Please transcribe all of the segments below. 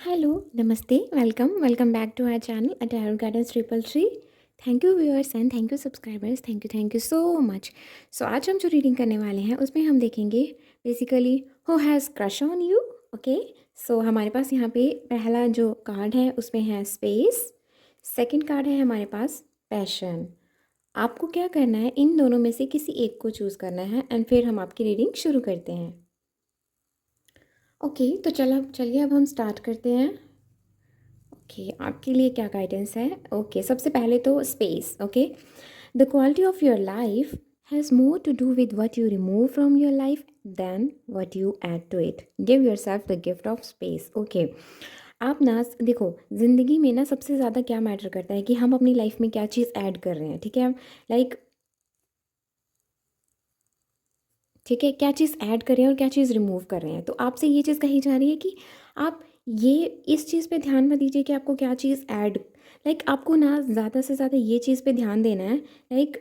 Hello, नमस्ते, welcome back to our channel a tarot guidance triple three. Thank you viewers and thank you subscribers, thank you so much. So आज हम जो reading करने वाले हैं उसमें हम देखेंगे basically who has crush on you. Okay, so हमारे पास यहाँ पे पहला जो कार्ड है उसमें है स्पेस, सेकंड कार्ड है हमारे पास पैशन। आपको क्या करना है, इन दोनों में से किसी एक को चूज़ करना है एंड फिर हम आपकी रीडिंग शुरू करते हैं। ओके, तो चलिए अब हम स्टार्ट करते हैं। ओके, आपके लिए क्या गाइडेंस है? ओके, सबसे पहले तो space. Okay, the quality of your life has more to do with what you remove from your life than what you add to it. Give yourself the gift of space. Okay, आप ना देखो, ज़िंदगी में ना सबसे ज़्यादा क्या matter करता है कि हम अपनी लाइफ में क्या चीज़ ऐड कर रहे हैं। ठीक है, लाइक ठीक है, क्या चीज़ ऐड कर रहे हैं और क्या चीज़ रिमूव कर रहे हैं। तो आपसे ये चीज़ कही जा रही है कि आप ये इस चीज़ पे ध्यान मत दीजिए कि आपको क्या चीज़ ऐड, लाइक आपको ना ज़्यादा से ज़्यादा ये चीज़ पे ध्यान देना है, लाइक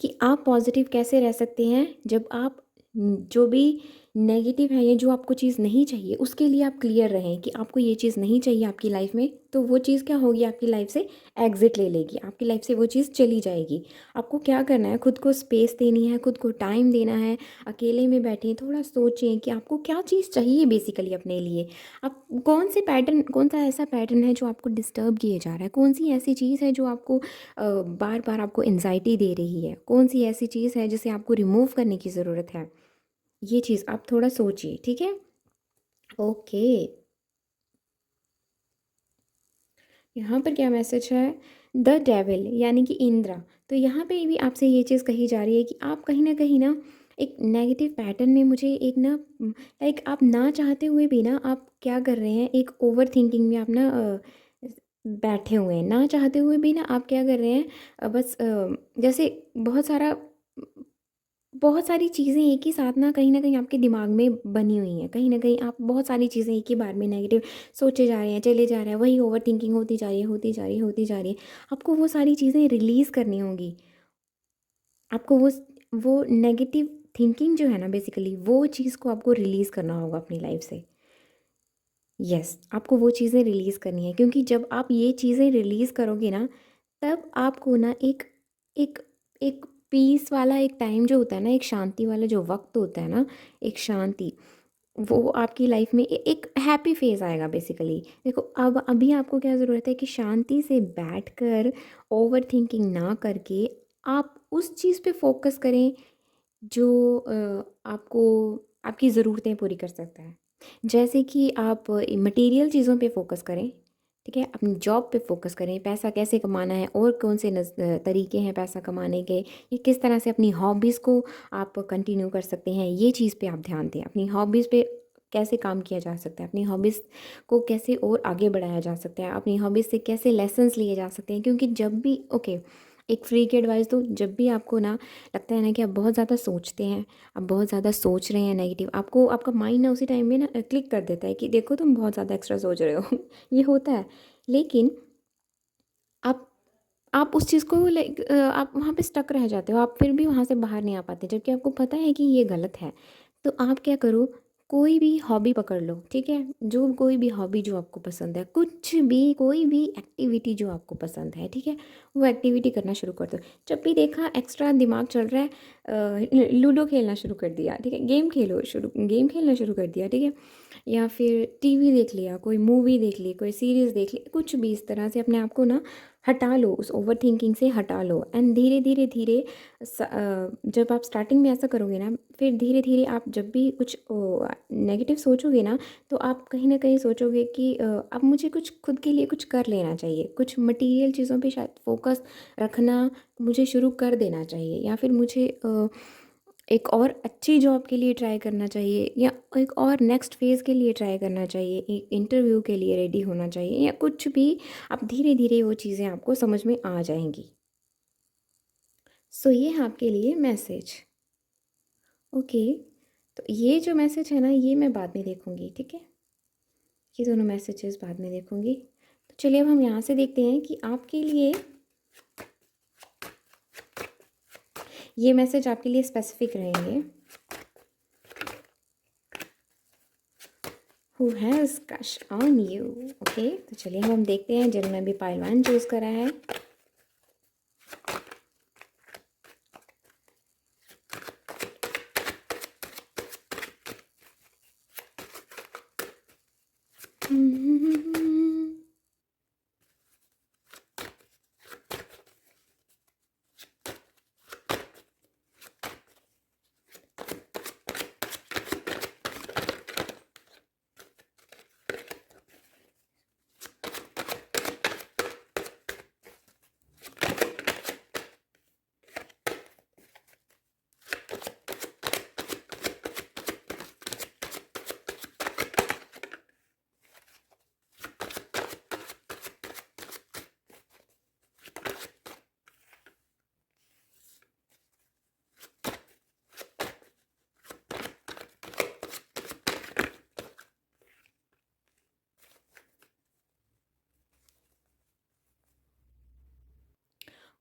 कि आप पॉजिटिव कैसे रह सकते हैं जब आप जो भी नेगेटिव है या जो आपको चीज़ नहीं चाहिए उसके लिए आप क्लियर रहें कि आपको ये चीज़ नहीं चाहिए आपकी लाइफ में, तो वो चीज़ क्या होगी, आपकी लाइफ से एग्ज़िट ले लेगी, आपकी लाइफ से वो चीज़ चली जाएगी। आपको क्या करना है, खुद को स्पेस देनी है, खुद को टाइम देना है, अकेले में बैठें, थोड़ा सोचें कि आपको क्या चीज़ चाहिए बेसिकली अपने लिए। आप कौन सा ऐसा पैटर्न है जो आपको डिस्टर्ब किए जा रहा है, कौन सी ऐसी चीज़ है जो आपको बार बार आपको एंजाइटी दे रही है, कौन सी ऐसी चीज़ है जिसे आपको रिमूव करने की ज़रूरत है। ये चीज़ आप थोड़ा सोचिए, ठीक है। ओके, यहाँ पर क्या मैसेज है? द डेविल यानी कि इंद्रा। तो यहाँ पे भी आपसे ये चीज़ कही जा रही है कि आप कहीं ना एक नेगेटिव पैटर्न में, मुझे एक ना लाइक आप ना चाहते हुए भी ना आप क्या कर रहे हैं, एक ओवर थिंकिंग में आप ना बैठे हुए हैं, ना चाहते हुए भी ना आप क्या कर रहे हैं, बस जैसे बहुत सारी चीज़ें एक ही साथ ना कहीं आपके दिमाग में बनी हुई हैं, कहीं न कहीं आप बहुत सारी चीज़ें एक ही बार में नेगेटिव सोचे जा रहे हैं, चले जा रहे हैं, वही ओवरथिंकिंग होती जा रही है, होती जा रही है, होती जा रही है। आपको वो सारी चीज़ें रिलीज़ करनी होंगी। आपको वो नेगेटिव थिंकिंग जो है ना बेसिकली वो चीज़ को आपको रिलीज़ करना होगा अपनी लाइफ़ से। यस, आपको वो चीज़ें रिलीज़ करनी है, क्योंकि जब आप ये चीज़ें रिलीज़ करोगे ना, तब आपको ना एक एक एक पीस वाला एक टाइम जो होता है ना, एक शांति वाला जो वक़्त होता है ना, एक शांति, वो आपकी लाइफ में एक हैप्पी फेज़ आएगा बेसिकली। देखो, अब अभी आपको क्या ज़रूरत है कि शांति से बैठकर ओवरथिंकिंग ना करके आप उस चीज़ पे फ़ोकस करें जो आपको आपकी ज़रूरतें पूरी कर सकता है। जैसे कि आप मटेरियल चीज़ों पे फ़ोकस करें, ठीक है? अपनी जॉब पे फ़ोकस करें, पैसा कैसे कमाना है और कौन से तरीके हैं पैसा कमाने के, या किस तरह से अपनी हॉबीज़ को आप कंटिन्यू कर सकते हैं, ये चीज़ पे आप ध्यान दें। अपनी हॉबीज़ पे कैसे काम किया जा सकता है, अपनी हॉबीज़ को कैसे और आगे बढ़ाया जा सकता है, अपनी हॉबीज़ से कैसे लेसन्स लिए जा सकते हैं, क्योंकि जब भी ओके, एक फ्री की एडवाइस दूँ, जब भी आपको ना लगता है ना कि आप बहुत ज़्यादा सोचते हैं, आप बहुत ज़्यादा सोच रहे हैं नेगेटिव, आपको आपका माइंड ना उसी टाइम में ना क्लिक कर देता है कि देखो तुम बहुत ज़्यादा एक्स्ट्रा सोच रहे हो। ये होता है, लेकिन आप आप उस चीज़ को लाइक आप वहाँ पे स्टक रह जाते हो, आप फिर भी वहाँ से बाहर नहीं आ पाते, जबकि आपको पता है कि ये गलत है। तो आप क्या करो, कोई भी हॉबी पकड़ लो, ठीक है? जो कोई भी हॉबी जो आपको पसंद है, कुछ भी कोई भी एक्टिविटी जो आपको पसंद है, ठीक है? वो एक्टिविटी करना शुरू कर दो। जब भी देखा एक्स्ट्रा दिमाग चल रहा है, लूडो खेलना शुरू कर दिया, ठीक है? गेम खेलना शुरू कर दिया, ठीक है? या फिर टीवी देख लिया, कोई मूवी देख ली, कोई सीरीज़ देख ली, कुछ भी इस तरह से अपने आप को ना हटा लो, उस ओवरथिंकिंग से हटा लो एंड धीरे-धीरे जब आप स्टार्टिंग में ऐसा करोगे ना, फिर धीरे-धीरे आप जब भी कुछ नेगेटिव सोचोगे ना, तो आप कहीं न कहीं सोचोगे कि अब मुझे कुछ खुद के लिए कुछ कर लेना चाहिए, कुछ मटीरियल चीज़ों पे शायद फ़ोकस रखना मुझे शुरू कर देना चाहिए, या फिर मुझे एक और अच्छी जॉब के लिए ट्राई करना चाहिए, या एक और नेक्स्ट फ़ेज़ के लिए ट्राई करना चाहिए, एक इंटरव्यू के लिए रेडी होना चाहिए, या कुछ भी। अब धीरे-धीरे वो चीज़ें आपको समझ में आ जाएँगी। सो ये है आपके लिए मैसेज। ओके, तो ये जो मैसेज है ना, ये मैं बाद में देखूँगी, ठीक है? ये दोनों मैसेजेस बाद में देखूँगी। तो चलिए अब हम यहाँ से देखते हैं कि आपके लिए ये मैसेज आपके लिए स्पेसिफ़िक रहेंगे। Who has crush on you. Okay, तो चलिए हम देखते हैं जिन्होंने भी पाइल वन चूज़ करा है।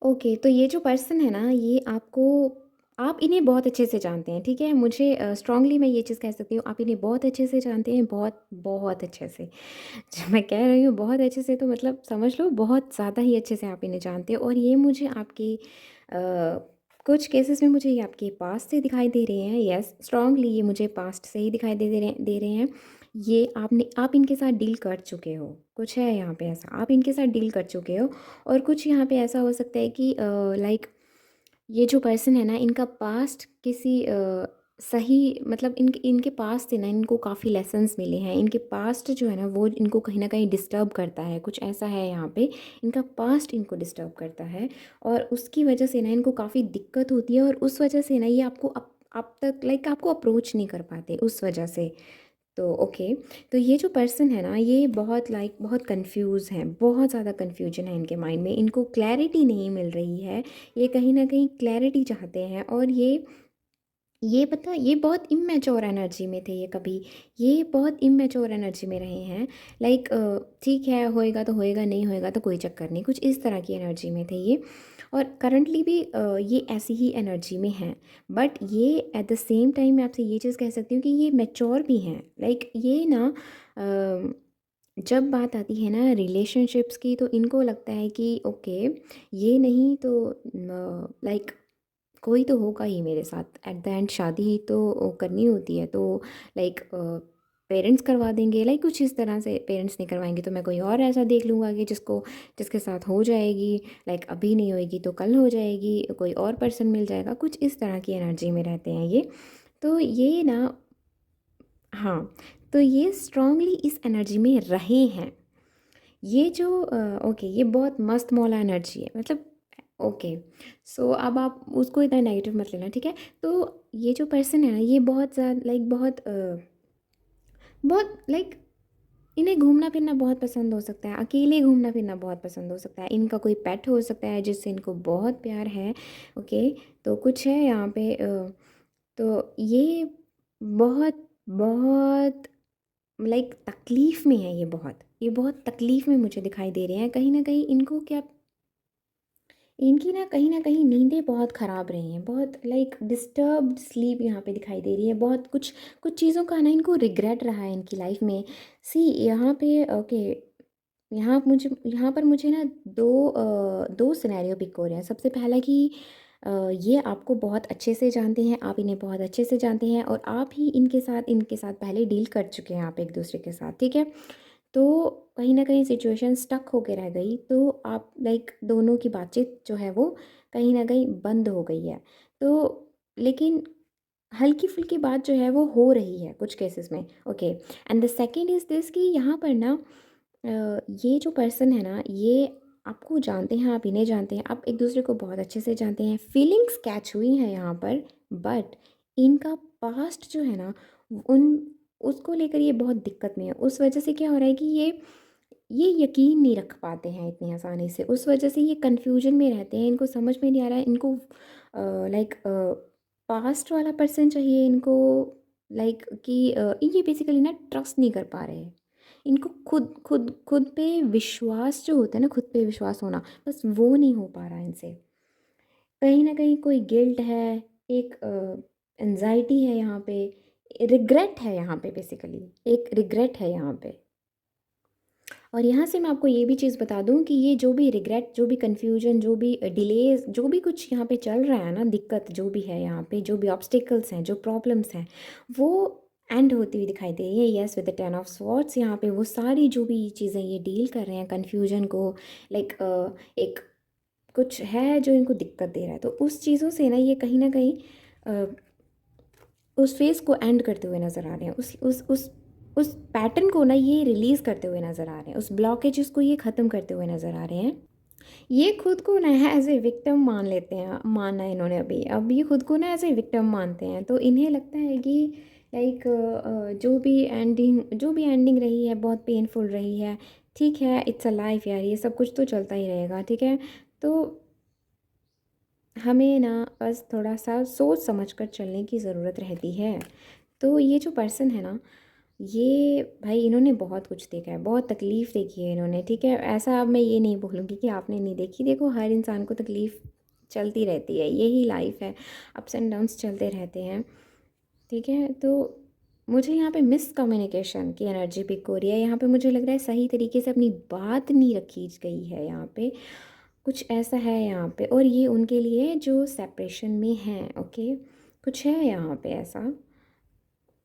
ओके, तो ये जो पर्सन है ना, ये आपको आप इन्हें बहुत अच्छे से जानते हैं, ठीक है? मुझे स्ट्रांगली मैं ये चीज़ कह सकती हूँ, आप इन्हें बहुत अच्छे से जानते हैं, बहुत, बहुत अच्छे से। जब मैं कह रही हूँ बहुत अच्छे से, तो मतलब समझ लो बहुत ज़्यादा ही अच्छे से आप इन्हें जानते हो, और ये मुझे आपकी कुछ केसेस में मुझे ये आपके पास्ट से दिखाई दे रहे हैं। येस, स्ट्रांगली ये मुझे पास्ट से ही दिखाई दे रहे हैं। ये आप इनके साथ डील कर चुके हो, कुछ है यहाँ पे ऐसा, आप इनके साथ डील कर चुके हो। और कुछ यहाँ पे ऐसा हो सकता है कि लाइक ये जो पर्सन है ना, इनका पास्ट किसी सही, मतलब इनके इनके पास से ना इनको काफ़ी लेसन्स मिले हैं। इनके पास्ट जो है ना, वो इनको कहीं न कहीं डिस्टर्ब करता है, कुछ ऐसा है यहाँ पे। इनका पास्ट इनको डिस्टर्ब करता है, और उसकी वजह से ना इनको काफ़ी दिक्कत होती है, और उस वजह से ना ये आपको अब तक लाइक आपको अप्रोच नहीं कर पाते उस वजह से। तो ओके, तो ये जो पर्सन है ना, ये बहुत लाइक बहुत कंफ्यूज हैं, बहुत ज़्यादा कन्फ्यूजन है इनके माइंड में, इनको क्लैरिटी नहीं मिल रही है। ये कहीं न कहीं क्लैरिटी चाहते हैं, और ये पता है, ये बहुत इमेच्योर एनर्जी में थे ये कभी, ये बहुत इमेच्योर एनर्जी में रहे हैं। लाइक ठीक है, होएगा तो होएगा, नहीं होएगा तो कोई चक्कर नहीं, कुछ इस तरह की एनर्जी में थे ये। और करंटली भी ये ऐसी ही एनर्जी में हैं। बट ये एट द सेम टाइम मैं आपसे ये चीज़ कह सकती हूँ कि ये मैच्योर भी हैं। लाइक ये ना जब बात आती है ना रिलेशनशिप्स की, तो इनको लगता है कि ओके, ये नहीं तो लाइक कोई तो होगा ही मेरे साथ, एट द एंड शादी ही तो करनी होती है, तो लाइक पेरेंट्स करवा देंगे, लाइक कुछ इस तरह से। पेरेंट्स नहीं करवाएंगे तो मैं कोई और ऐसा देख लूँगा कि जिसके साथ हो जाएगी, लाइक अभी नहीं होएगी तो कल हो जाएगी, कोई और पर्सन मिल जाएगा, कुछ इस तरह की एनर्जी में रहते हैं ये। तो ये ना, हाँ, तो ये स्ट्रांगली इस एनर्जी में रहे हैं। ये जो ओके, ये बहुत मस्त मौला एनर्जी है, मतलब ओके। सो अब आप उसको इतना नेगेटिव मत लेना, ठीक है? तो ये जो पर्सन है ना, ये बहुत ज़्यादा लाइक बहुत लाइक इन्हें घूमना फिरना बहुत पसंद हो सकता है, अकेले घूमना फिरना बहुत पसंद हो सकता है, इनका कोई पेट हो सकता है जिससे इनको बहुत प्यार है। ओके, तो कुछ है यहाँ पे तो ये बहुत बहुत लाइक तकलीफ़ में है, ये बहुत तकलीफ़ में मुझे दिखाई दे रहे हैं। कहीं न कहीं इनको क्या, इनकी ना कहीं न कहीं नींदें बहुत ख़राब रही हैं, बहुत लाइक डिस्टर्ब्ड स्लीप यहाँ पे दिखाई दे रही है। बहुत कुछ कुछ चीज़ों का ना इनको रिग्रेट रहा है इनकी लाइफ़ में। सी यहाँ पे ओके, यहाँ पर मुझे ना 2 सिनेरियो पिक हो रहे हैं। सबसे पहला कि ये आपको बहुत अच्छे से जानते हैं, आप इन्हें बहुत अच्छे से जानते हैं, और आप ही इनके साथ पहले डील कर चुके हैं आप एक-दूसरे के साथ, ठीक है? तो कहीं न कहीं सिचुएशन स्टक होके रह गई, तो आप लाइक दोनों की बातचीत जो है वो कहीं न कहीं बंद हो गई है। तो लेकिन हल्की-फुल्की बात जो है वो हो रही है कुछ केसेस में, okay. And the second is this कि यहाँ पर ना ये जो पर्सन है ना, ये आपको जानते हैं, आप इन्हें जानते हैं, आप एक-दूसरे को बहुत अच्छे से जानते हैं, फीलिंग्स कैच हुई हैं यहाँ पर। बट इनका पास्ट जो है ना, उन उसको लेकर ये बहुत दिक्कत में है। उस वजह से क्या हो रहा है कि ये यकीन नहीं रख पाते हैं इतनी आसानी से, उस वजह से ये कन्फ्यूजन में रहते हैं, इनको समझ में नहीं आ रहा है, इनको लाइक पास्ट वाला पर्सन चाहिए इनको, लाइक कि ये बेसिकली ना ट्रस्ट नहीं कर पा रहे हैं। इनको खुद पे विश्वास जो होता है ना, खुद पे विश्वास होना, बस वो नहीं हो पा रहा है इनसे। कहीं न कहीं कोई गिल्ट है, एक एंग्ज़ायटी है यहाँ पे, रिग्रेट है यहाँ पे, बेसिकली एक रिग्रेट है यहाँ पे। और यहाँ से मैं आपको ये भी चीज़ बता दूँ कि ये जो भी रिग्रेट, जो भी कन्फ्यूजन, जो भी डिलेज़, जो भी कुछ यहाँ पे चल रहा है ना, दिक्कत जो भी है यहाँ पे, जो भी ऑब्स्टिकल्स हैं, जो प्रॉब्लम्स हैं, वो एंड होती हुई दिखाई दे रही है। Yes, with the 10 of swords यहाँ पे वो सारी जो भी चीज़ें ये डील कर रहे हैं कन्फ्यूजन को, लाइक एक कुछ है जो इनको दिक्कत दे रहा है, तो उस चीज़ों से ना ये कहीं न कहीं अ, उस फेज़ को एंड करते हुए नज़र आ रहे हैं। उस पैटर्न को ना ये रिलीज़ करते हुए नज़र आ रहे हैं। उस ब्लॉकेजेस को ये ख़त्म करते हुए नज़र आ रहे हैं। ये खुद को ना एज़ ए विक्टिम मान लेते हैं, माना है इन्होंने अभी। अब ये खुद को ना एज़ ए विक्टिम मानते हैं, तो इन्हें लगता है कि लाइक जो भी एंडिंग रही है बहुत पेनफुल रही है, ठीक है, इट्स अ लाइफ यार, ये सब कुछ तो चलता ही रहेगा, ठीक है। तो हमें ना बस थोड़ा सा सोच समझ कर चलने की ज़रूरत रहती है। तो ये जो पर्सन है ना, ये भाई इन्होंने बहुत कुछ देखा है, बहुत तकलीफ़ देखी है इन्होंने, ठीक है। ऐसा अब मैं ये नहीं बोलूँगी कि आपने नहीं देखी, देखो हर इंसान को तकलीफ़ चलती रहती है, यही लाइफ है, अप्स एंड डाउन्स चलते रहते हैं, ठीक है। तो मुझे यहाँ पे मिसकम्युनिकेशन की एनर्जी पिक हो रही है। यहाँ पे मुझे लग रहा है सही तरीके से अपनी बात नहीं रखी गई है यहाँ पे, कुछ ऐसा है यहाँ पे। और ये उनके लिए जो सेपरेशन में हैं, ओके, कुछ है यहाँ पे ऐसा,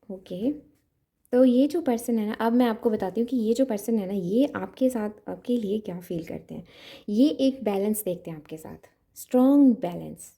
ओके। तो ये जो पर्सन है ना, अब मैं आपको बताती हूँ कि ये जो पर्सन है ना, ये आपके साथ, आपके लिए क्या फ़ील करते हैं। ये एक बैलेंस देखते हैं आपके साथ, स्ट्रॉन्ग बैलेंस,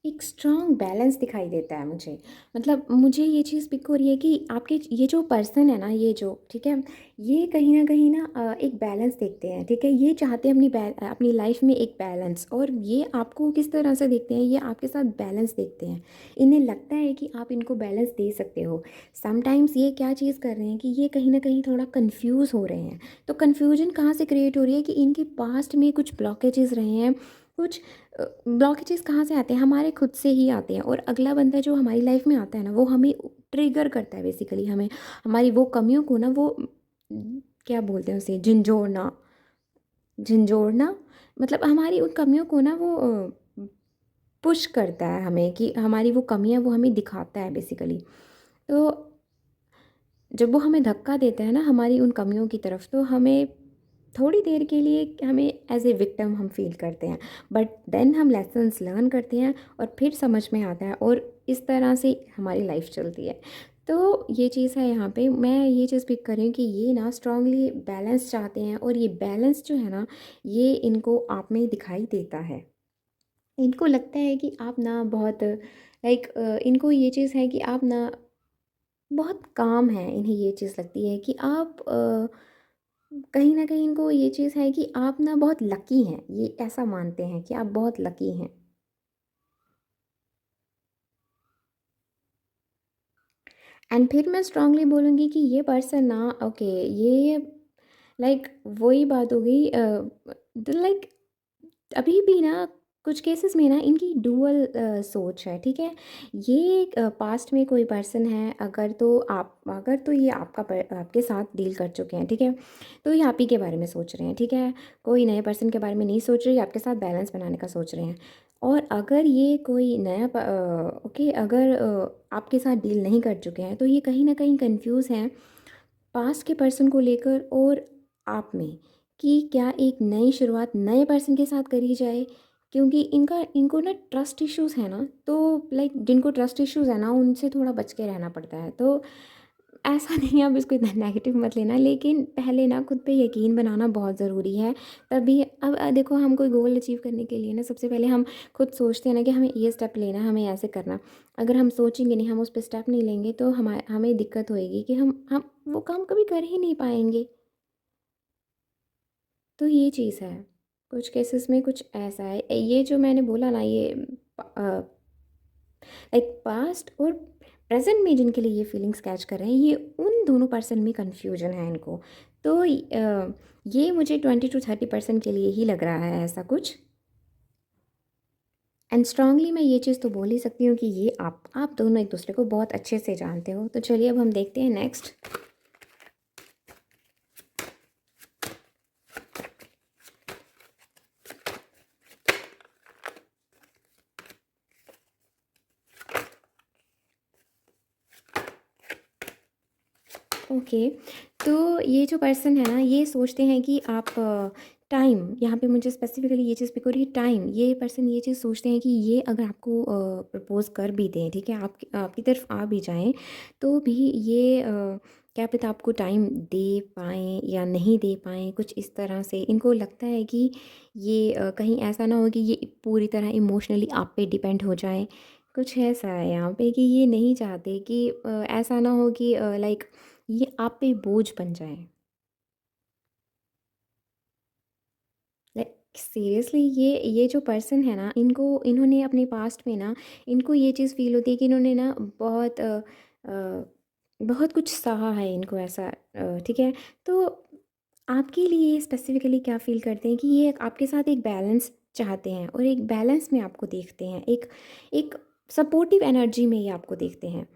एक स्ट्रॉन्ग बैलेंस दिखाई देता है मुझे। मतलब मुझे ये चीज़ पिक हो रही है कि आपके ये जो पर्सन है ना, ये जो, ठीक है, ये कहीं न कहीं ना एक बैलेंस देखते हैं, ठीक है। ये चाहते हैं अपनी लाइफ में एक बैलेंस, और ये आपको किस तरह से देखते हैं, ये आपके साथ बैलेंस देखते हैं। इन्हें लगता है कि आप इनको बैलेंस दे सकते हो। समटाइम्स ये क्या चीज़ कर रहे हैं कि ये कहीं न कहीं थोड़ा कन्फ्यूज़ हो रहे हैं। तो कन्फ्यूजन कहाँ से क्रिएट हो रही है कि इनके पास्ट में कुछ ब्लॉकेजेस रहे हैं, कुछ ब्लॉकेजेस कहाँ से आते हैं, हमारे खुद से ही आते हैं। और अगला बंदा जो हमारी लाइफ में आता है ना, वो हमें ट्रिगर करता है, बेसिकली हमें हमारी वो कमियों को ना, वो क्या बोलते हैं उसे, झिंझोड़ना, झिंझोड़ना, मतलब हमारी उन कमियों को ना वो पुश करता है हमें, कि हमारी वो कमियां वो हमें दिखाता है बेसिकली। तो जब वो हमें धक्का देता है ना हमारी उन कमियों की तरफ, तो हमें थोड़ी देर के लिए हमें एज ए विक्टिम हम फील करते हैं, बट देन हम लेसन्स लर्न करते हैं और फिर समझ में आता है, और इस तरह से हमारी लाइफ चलती है। तो ये चीज़ है यहाँ पे, मैं ये चीज़ पिक कर रही हूँ कि ये ना स्ट्रांगली बैलेंस चाहते हैं, और ये बैलेंस जो है ना, ये इनको आप में दिखाई देता है। इनको लगता है कि आप ना बहुत लाइक, इनको ये चीज़ है कि आप ना बहुत काम है, इन्हें ये चीज़ लगती है कि आप कहीं न कहीं इनको ये चीज़ है कि आप ना बहुत लकी हैं, ये ऐसा मानते हैं कि आप बहुत लकी हैं। एंड फिर मैं स्ट्रांगली बोलूँगी कि ये पर्सन ना, ओके, ये लाइक वही बात हो गई, लाइक अभी भी ना कुछ केसेस में ना इनकी डुअल सोच है, ठीक है। ये पास्ट में कोई पर्सन है, अगर तो ये आपके साथ डील कर चुके हैं, ठीक है, तो ये आप ही के बारे में सोच रहे हैं, ठीक है। कोई नए पर्सन के बारे में नहीं सोच रहे, आपके साथ बैलेंस बनाने का सोच रहे हैं। और अगर ये कोई ओके, अगर आपके साथ डील नहीं कर चुके हैं, तो ये कहीं ना कहीं कंफ्यूज हैं पास्ट के पर्सन को लेकर और आप में, कि क्या एक नई शुरुआत नए पर्सन के साथ करी जाए, क्योंकि इनको ना ट्रस्ट इश्यूज़ है ना, तो लाइक जिनको ट्रस्ट इश्यूज़ है ना, उनसे थोड़ा बच के रहना पड़ता है। तो ऐसा नहीं है, आप इसको इतना नेगेटिव मत लेना, लेकिन पहले ना खुद पे यकीन बनाना बहुत ज़रूरी है। तभी अब देखो, हम कोई गोल अचीव करने के लिए ना, सबसे पहले हम खुद सोचते हैं ना कि हमें ये स्टेप लेना है, हमें ऐसे करना। अगर हम सोचेंगे नहीं, हम उस पर स्टेप नहीं लेंगे, तो हमें दिक्कत होएगी कि हम वो काम कभी कर ही नहीं पाएंगे। तो ये चीज़ है, कुछ केसेस में कुछ ऐसा है। ये जो मैंने बोला ना, ये लाइक पास्ट और प्रेजेंट में जिनके लिए ये फीलिंग्स कैच कर रहे हैं, ये उन दोनों पर्सन में कन्फ्यूजन है इनको। तो ये मुझे 20 to 30% के लिए ही लग रहा है ऐसा कुछ। एंड स्ट्रांगली मैं ये चीज़ तो बोल ही सकती हूँ कि ये आप दोनों एक दूसरे को बहुत अच्छे से जानते हो। तो चलिए अब हम देखते हैं नेक्स्ट। ओके। तो ये जो पर्सन है ना, ये सोचते हैं कि आप टाइम, यहाँ पे मुझे स्पेसिफिकली ये चीज़ पिक हो रही है, टाइम। ये पर्सन ये चीज़ सोचते हैं कि ये अगर आपको प्रपोज़ कर भी दें, ठीक है, आपकी आपकी तरफ आ भी जाएँ, तो भी ये क्या पता आपको टाइम दे पाएँ या नहीं दे पाएँ, कुछ इस तरह से इनको लगता है कि ये कहीं ऐसा ना हो कि ये पूरी तरह इमोशनली आप पे डिपेंड हो जाएँ। कुछ ऐसा है यहाँ पे कि ये नहीं चाहते कि ऐसा ना हो कि लाइक ये आप पे बोझ बन जाएँ। लाइक सीरियसली ये जो पर्सन है ना, इन्होंने अपने पास्ट में ना, इनको ये चीज़ फ़ील होती है कि इन्होंने ना अ, बहुत कुछ सहा है, इनको ऐसा ठीक है? तो आपके लिए स्पेसिफ़िकली क्या फ़ील करते हैं कि ये आपके साथ एक बैलेंस चाहते हैं और एक बैलेंस में आपको देखते हैं, एक एक सपोर्टिव एनर्जी में ये आपको देखते हैं।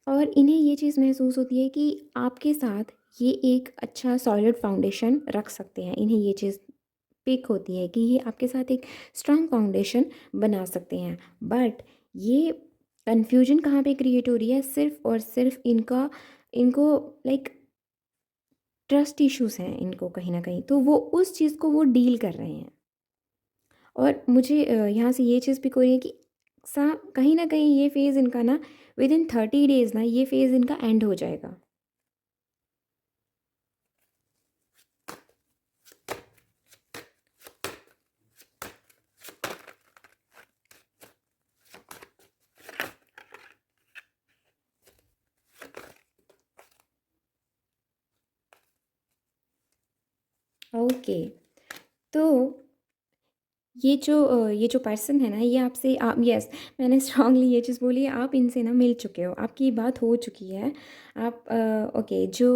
और इन्हें ये चीज़ महसूस होती है कि आपके साथ ये एक अच्छा सॉलिड फाउंडेशन रख सकते हैं। इन्हें ये चीज़ पिक होती है कि ये आपके साथ एक स्ट्रॉन्ग फाउंडेशन बना सकते हैं। बट ये कन्फ्यूजन कहाँ पे क्रिएट हो रही है, सिर्फ़ और सिर्फ़ इनका इनको लाइक ट्रस्ट इश्यूज़ हैं इनको कहीं न कहीं, तो वो उस चीज़ को वो डील कर रहे हैं। और मुझे यहाँ से ये चीज़ पिक हो रही है कि सा कहीं न कहीं ये फ़ेज़ इनका ना विदिन 30 डेज़ ना ये फ़ेज़ इनका एंड हो जाएगा। ओके। तो ये जो पर्सन है ना, ये आपसे आप यस, मैंने स्ट्रांगली ये चीज़ बोली है, आप इनसे ना मिल चुके हो, आपकी बात हो चुकी है। आप ओके, जो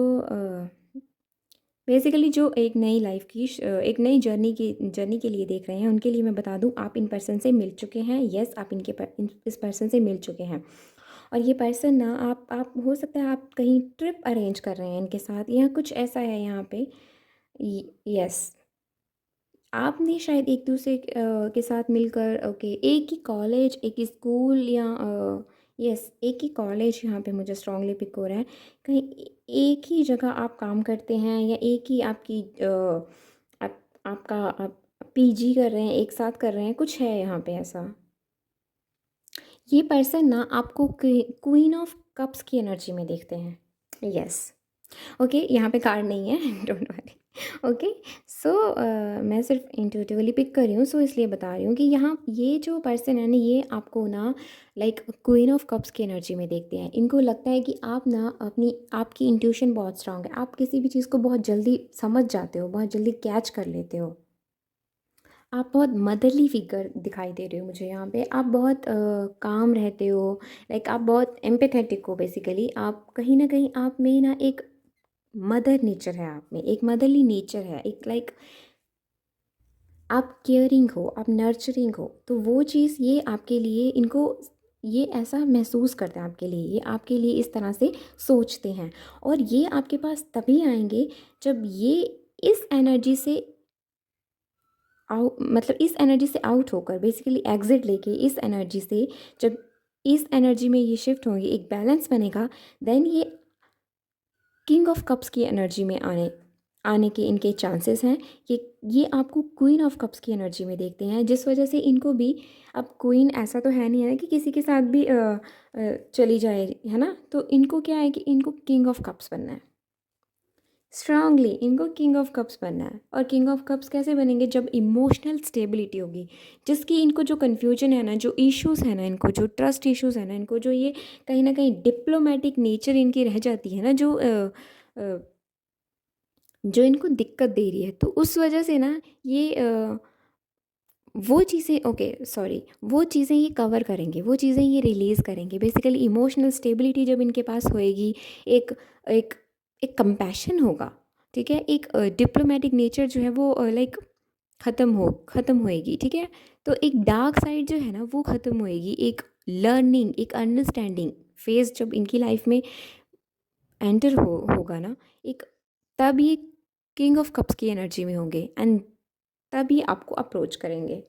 बेसिकली जो एक नई लाइफ की एक नई जर्नी के लिए देख रहे हैं, उनके लिए मैं बता दूं, आप इन पर्सन से मिल चुके हैं। यस, आप इस पर्सन से मिल चुके हैं। और ये पर्सन ना, आप हो सकता है आप कहीं ट्रिप अरेंज कर रहे हैं इनके साथ, या कुछ ऐसा है यहाँ पे। यस, आपने शायद एक दूसरे के साथ मिलकर ओके एक ही कॉलेज, एक ही स्कूल, या यस एक ही कॉलेज यहाँ पे मुझे स्ट्रांगली पिक हो रहा है। कहीं एक ही जगह आप काम करते हैं, या एक ही आपकी आपका आप पीजी कर रहे हैं, एक साथ कर रहे हैं, कुछ है यहाँ पे ऐसा। ये पर्सन ना आपको क्वीन ऑफ कप्स की एनर्जी में देखते हैं। यस, ओके, यहाँ पे कार्ड नहीं है डोंट वरी। ओके, सो मैं सिर्फ इंट्यूटिवली पिक कर रही हूँ, सो इसलिए बता रही हूँ कि यहाँ ये जो पर्सन है ना, ये आपको ना लाइक क्वीन ऑफ कप्स की एनर्जी में देखते हैं। इनको लगता है कि आप ना आपकी इंट्यूशन बहुत स्ट्रांग है, आप किसी भी चीज़ को बहुत जल्दी समझ जाते हो, बहुत जल्दी कैच कर लेते हो। आप बहुत मदरली फिगर दिखाई दे रहे हो मुझे यहाँ पे, आप बहुत काम रहते हो, लाइक आप बहुत एम्पैथेटिक हो। बेसिकली आप कहीं ना कहीं आप में ना एक मदर नेचर है, आप में एक मदरली नेचर है, एक लाइक आप केयरिंग हो, आप नर्चरिंग हो। तो वो चीज़ ये आपके लिए, इनको ये ऐसा महसूस करते हैं आपके लिए, ये आपके लिए इस तरह से सोचते हैं। और ये आपके पास तभी आएंगे जब ये इस एनर्जी से मतलब इस एनर्जी से आउट होकर, बेसिकली एग्जिट लेके इस एनर्जी से, जब इस एनर्जी में ये शिफ्ट होंगे, एक बैलेंस बनेगा, देन ये किंग ऑफ कप्स की एनर्जी में आने आने के इनके चांसेस हैं। ये आपको क्वीन ऑफ कप्स की एनर्जी में देखते हैं, जिस वजह से इनको भी, अब क्वीन ऐसा तो है नहीं है ना कि किसी के साथ भी चली जाए, है ना, तो इनको क्या है कि इनको किंग ऑफ कप्स बनना है। स्ट्रांगली इनको किंग ऑफ कप्स बनना है। और किंग ऑफ कप्स कैसे बनेंगे, जब इमोशनल स्टेबिलिटी होगी, जिसकी इनको जो कन्फ्यूजन है ना, जो इश्यूज़ है ना, इनको जो ट्रस्ट इश्यूज़ है ना, इनको जो ये कहीं ना कहीं डिप्लोमेटिक नेचर इनकी रह जाती है ना, अ, जो इनको दिक्कत दे रही है, तो उस वजह से ना ये वो चीज़ें, ओके सॉरी, वो चीज़ें ये कवर करेंगे, वो चीज़ें ये रिलीज़ करेंगे। बेसिकली इमोशनल स्टेबिलिटी जब इनके पास होएगी, एक एक एक कंपैशन होगा, ठीक है, एक डिप्लोमेटिक नेचर जो है वो लाइक ख़त्म होएगी, ठीक है। तो एक डार्क साइड जो है ना, वो ख़त्म होएगी, एक लर्निंग, एक अंडरस्टैंडिंग फेज़ जब इनकी लाइफ में एंटर होगा ना, एक, तब ये किंग ऑफ कप्स की एनर्जी में होंगे, एंड तभी आपको अप्रोच करेंगे।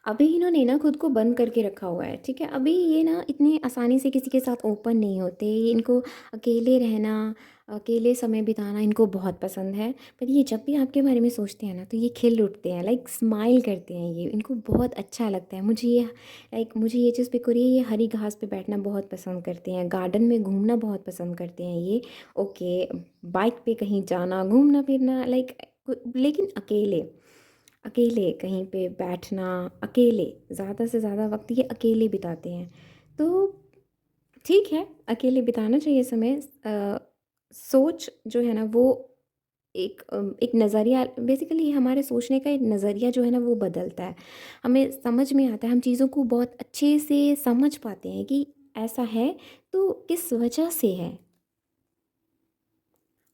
अभी इन्होंने ना खुद को बंद करके रखा हुआ है, ठीक है? अभी ये ना इतने आसानी से किसी के साथ ओपन नहीं होते। ये इनको अकेले रहना, अकेले समय बिताना इनको बहुत पसंद है। पर ये जब भी आपके बारे में सोचते हैं ना तो ये खिल उठते हैं, लाइक स्माइल करते हैं ये, इनको बहुत अच्छा लगता है। मुझे ये चीज़ पिक हो रही है, ये हरी घास पे बैठना बहुत पसंद करते हैं, गार्डन में घूमना बहुत पसंद करते हैं ये। ओके, बाइक पे कहीं जाना, घूमना-फिरना, लाइक लेकिन अकेले। अकेले कहीं पे बैठना, अकेले ज़्यादा से ज़्यादा वक्त ये अकेले बिताते हैं। तो ठीक है, अकेले बिताना चाहिए समय। सोच जो है ना वो एक नज़रिया, बेसिकली हमारे सोचने का एक नज़रिया जो है ना वो बदलता है। हमें समझ में आता है, हम चीज़ों को बहुत अच्छे से समझ पाते हैं कि ऐसा है तो किस वजह से है।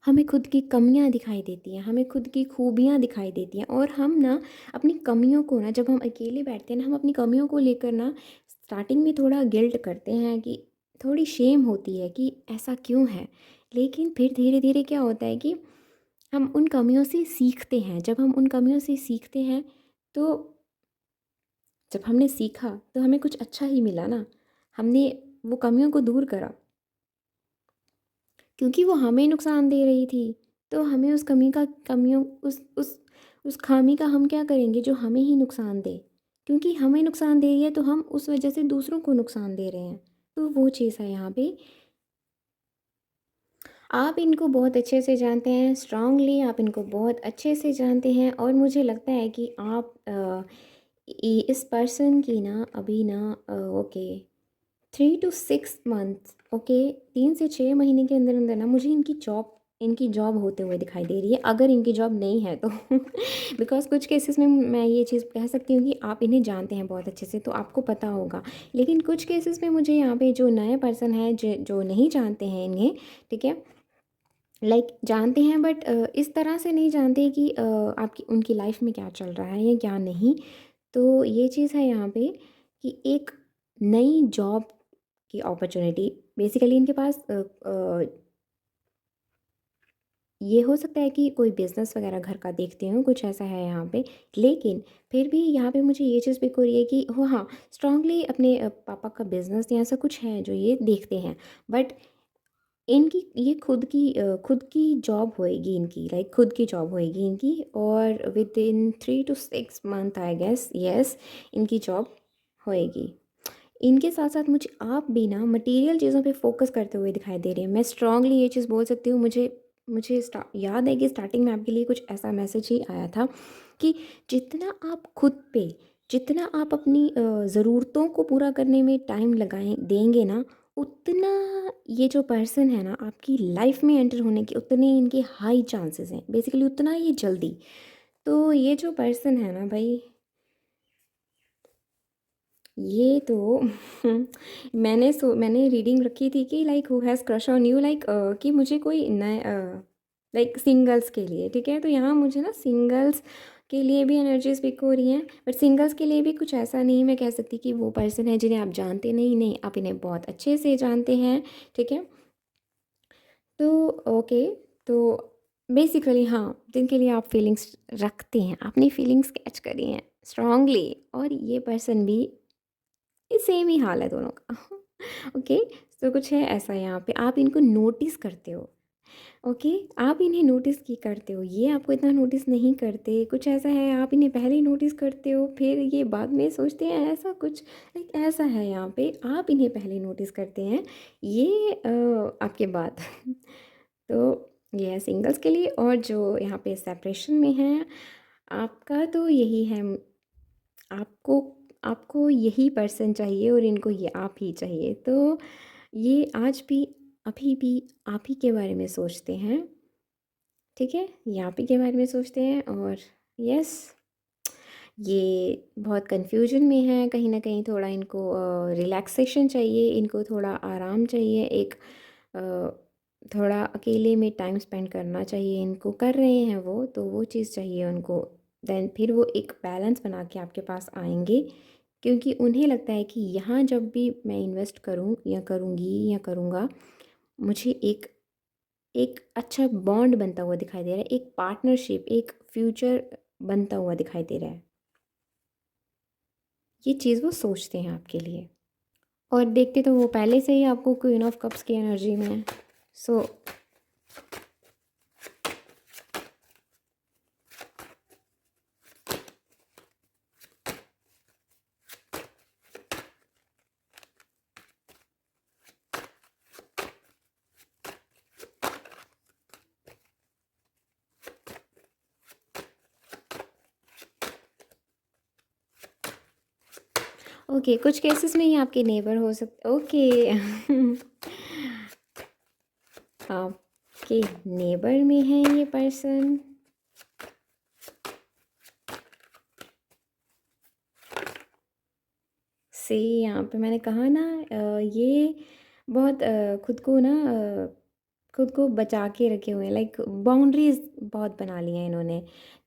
हमें खुद की कमियाँ दिखाई देती हैं, हमें खुद की खूबियाँ दिखाई देती हैं, और हम ना अपनी कमियों को ना, जब हम अकेले बैठते हैं ना, हम अपनी कमियों को लेकर ना स्टार्टिंग में थोड़ा गिल्ट करते हैं, कि थोड़ी शेम होती है कि ऐसा क्यों है। लेकिन फिर धीरे-धीरे क्या होता है कि हम उन कमियों से सीखते हैं। जब हम उन कमियों से सीखते हैं, तो जब हमने सीखा तो हमें कुछ अच्छा ही मिला ना। हमने वो कमियों को दूर करा। क्योंकि वो हमें नुकसान दे रही थी, तो हमें उस कमी का कमियों उस खामी का हम क्या करेंगे जो हमें ही नुकसान दे। क्योंकि हमें नुकसान दे रही है तो हम उस वजह से दूसरों को नुकसान दे रहे हैं। तो वो चीज़ है यहाँ पे। आप इनको बहुत अच्छे से जानते हैं, स्ट्रांगली आप इनको बहुत अच्छे से जानते हैं, और मुझे लगता है कि आप इस पर्सन की ना अभी ना, ओके, 3 to 6 मंथ्स, ओके, 3 से 6 महीने के अंदर अंदर ना मुझे इनकी जॉब होते हुए दिखाई दे रही है, अगर इनकी जॉब नहीं है तो। बिकॉज़ कुछ केसेस में मैं ये चीज़ कह सकती हूँ कि आप इन्हें जानते हैं बहुत अच्छे से, तो आपको पता होगा। लेकिन कुछ केसेस में मुझे यहाँ पे जो नए पर्सन है, जो नहीं जानते हैं इन्हें, ठीक है, लाइक जानते हैं बट इस तरह से नहीं जानते कि आपकी उनकी लाइफ में क्या चल रहा है या क्या नहीं। तो ये चीज़ है यहाँ पे कि एक नई जॉब की अपॉर्चुनिटी बेसिकली इनके पास, ये हो सकता है कि कोई बिज़नेस वगैरह घर का देखते हो, कुछ ऐसा है यहाँ पे। लेकिन फिर भी यहाँ पे मुझे ये चीज़ पिक हो रही है कि हो हाँ, स्ट्रांगली अपने पापा का बिज़नेस या ऐसा कुछ है जो ये देखते हैं। बट इनकी ये खुद की जॉब होएगी इनकी, लाइक खुद की जॉब होएगी इनकी, और within 3 to 6 month I guess, yes, इनकी जॉब होएगी। इनके साथ-साथ मुझे आप भी ना मटेरियल चीज़ों पे फ़ोकस करते हुए दिखाई दे रहे हैं। मैं स्ट्रांगली ये चीज़ बोल सकती हूँ। मुझे मुझे स्टा याद है कि स्टार्टिंग में आपके लिए कुछ ऐसा मैसेज ही आया था कि जितना आप खुद पे, जितना आप अपनी ज़रूरतों को पूरा करने में टाइम लगाएँ देंगे ना, उतना ये जो पर्सन है ना आपकी लाइफ़ में एंटर होने के उतने इनके हाई चांसेस हैं। बेसिकली उतना ही जल्दी। तो ये जो पर्सन है ना भई, ये तो मैंने रीडिंग रखी थी कि like who has crush on you, like कि मुझे कोई नए, लाइक सिंगल्स के लिए, ठीक है? तो यहाँ मुझे ना सिंगल्स के लिए भी एनर्जीज़ पिक हो रही हैं, बट सिंगल्स के लिए भी कुछ ऐसा नहीं मैं कह सकती कि वो पर्सन है जिन्हें आप जानते नहीं, आप इन्हें बहुत अच्छे से जानते हैं, ठीक है? तो ओके, तो बेसिकली हाँ, जिनके लिए आप फीलिंग्स रखते हैं, अपनी फीलिंग्स कैच करी हैं स्ट्रांगली, और ये पर्सन भी, ये सेम ही हाल है दोनों का। ओके, तो कुछ है ऐसा यहाँ पे, आप इनको नोटिस करते हो। ओके, आप इन्हें नोटिस की करते हो, ये आपको इतना नोटिस नहीं करते। कुछ ऐसा है, आप इन्हें पहले ही नोटिस करते हो, फिर ये बाद में सोचते हैं, ऐसा कुछ लाइक ऐसा है यहाँ पे, आप इन्हें पहले नोटिस करते हैं, ये आपके बाद। तो ये है सिंगल्स के लिए, और जो यहाँ पे सेपरेशन में है आपका, तो यही है, आपको आपको यही पर्सन चाहिए और इनको ये आप ही चाहिए। तो ये आज भी, अभी भी आप ही के बारे में सोचते हैं, ठीक है? ये आप ही के बारे में सोचते हैं, और यस, ये बहुत कन्फ्यूजन में है, कहीं न कहीं थोड़ा इनको रिलैक्सेशन चाहिए, इनको थोड़ा आराम चाहिए, एक अ, थोड़ा अकेले में टाइम स्पेंड करना चाहिए इनको, कर रहे हैं वो, तो वो चीज़ चाहिए उनको। देन फिर वो एक बैलेंस बना के आपके पास आएँगे, क्योंकि उन्हें लगता है कि यहाँ जब भी मैं इन्वेस्ट करूँ या करूँगी या करूँगा, मुझे एक एक अच्छा बॉन्ड बनता हुआ दिखाई दे रहा है, एक पार्टनरशिप, एक फ्यूचर बनता हुआ दिखाई दे रहा है। ये चीज़ वो सोचते हैं आपके लिए। और देखते तो वो पहले से ही आपको क्वीन ऑफ कप्स की एनर्जी में है। सो ओके, कुछ केसेस में ये आपके नेबर हो सकते। ओके आपके नेबर में है ये पर्सन। से यहाँ पे मैंने कहा ना ये बहुत खुद को बचा के रखे हुए हैं, लाइक बाउंड्रीज बहुत बना ली हैं इन्होंने।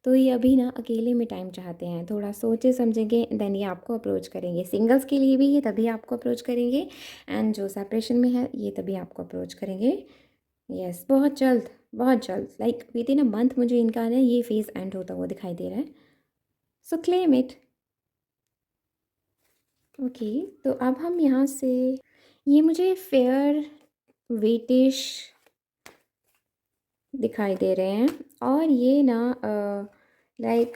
तो ये अभी ना अकेले में टाइम चाहते हैं, थोड़ा सोचे समझेंगे देन ये आपको अप्रोच करेंगे। सिंगल्स के लिए भी ये तभी आपको अप्रोच करेंगे, एंड जो सेपरेशन में है ये तभी आपको अप्रोच करेंगे। यस, बहुत जल्द, बहुत जल्द, like with in a month मुझे इनका ना ये फेज़ एंड होता हुआ दिखाई दे रहा है। सो क्लेम इट। ओके, तो अब हम यहाँ से, ये मुझे फेयर वेटिश दिखाई दे रहे हैं, और ये ना लाइक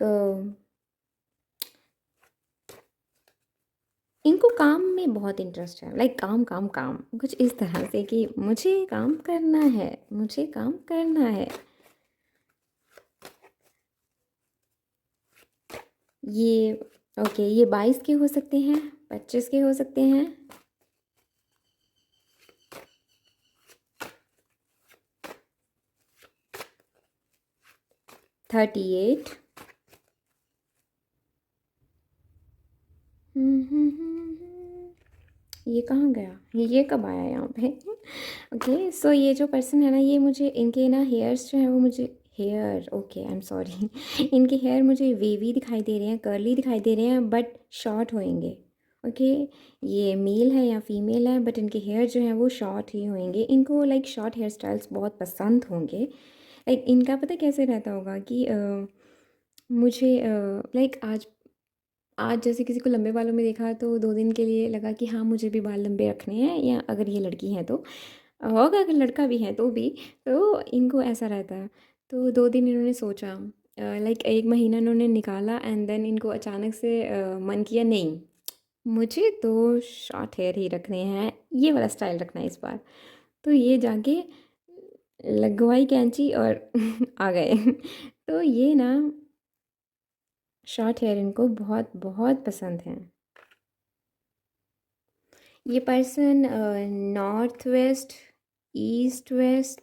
इनको काम में बहुत इंटरेस्ट है, लाइक काम काम काम, कुछ इस तरह से कि मुझे काम करना है, मुझे काम करना है। ये ओके, ये 22 के हो सकते हैं, 25 के हो सकते हैं, 38। ये कहाँ गया, ये कब आया यहाँ पे ओके, सो ये जो पर्सन है ना, ये मुझे इनके ना हेयर्स जो हैं वो मुझे, hair, okay I am sorry इनके हेयर मुझे वेवी दिखाई दे रहे हैं, कर्ली दिखाई दे रहे हैं, बट शॉर्ट होएंगे। ओके, ये मेल है या फीमेल है, बट इनके हेयर जो हैं वो शॉर्ट ही होंगे। इनको लाइक शॉर्ट हेयर स्टाइल्स बहुत पसंद होंगे। लाइक इनका पता कैसे रहता होगा कि मुझे लाइक आज जैसे किसी को लंबे बालों में देखा तो 2 दिन के लिए लगा कि हाँ मुझे भी बाल लंबे रखने हैं, या अगर ये लड़की है तो होगा, अगर लड़का भी है तो भी, तो इनको ऐसा रहता है। तो 2 दिन इन्होंने सोचा, लाइक 1 महीना इन्होंने निकाला, एंड देन इनको अचानक से मन किया नहीं, मुझे तो शॉर्ट हेयर ही रखने हैं, ये वाला स्टाइल रखना है इस बार। तो ये जाके लगवाई कैंची और आ गए तो ये ना शॉर्ट हेयर इनको बहुत बहुत पसंद है। ये person north west, east west,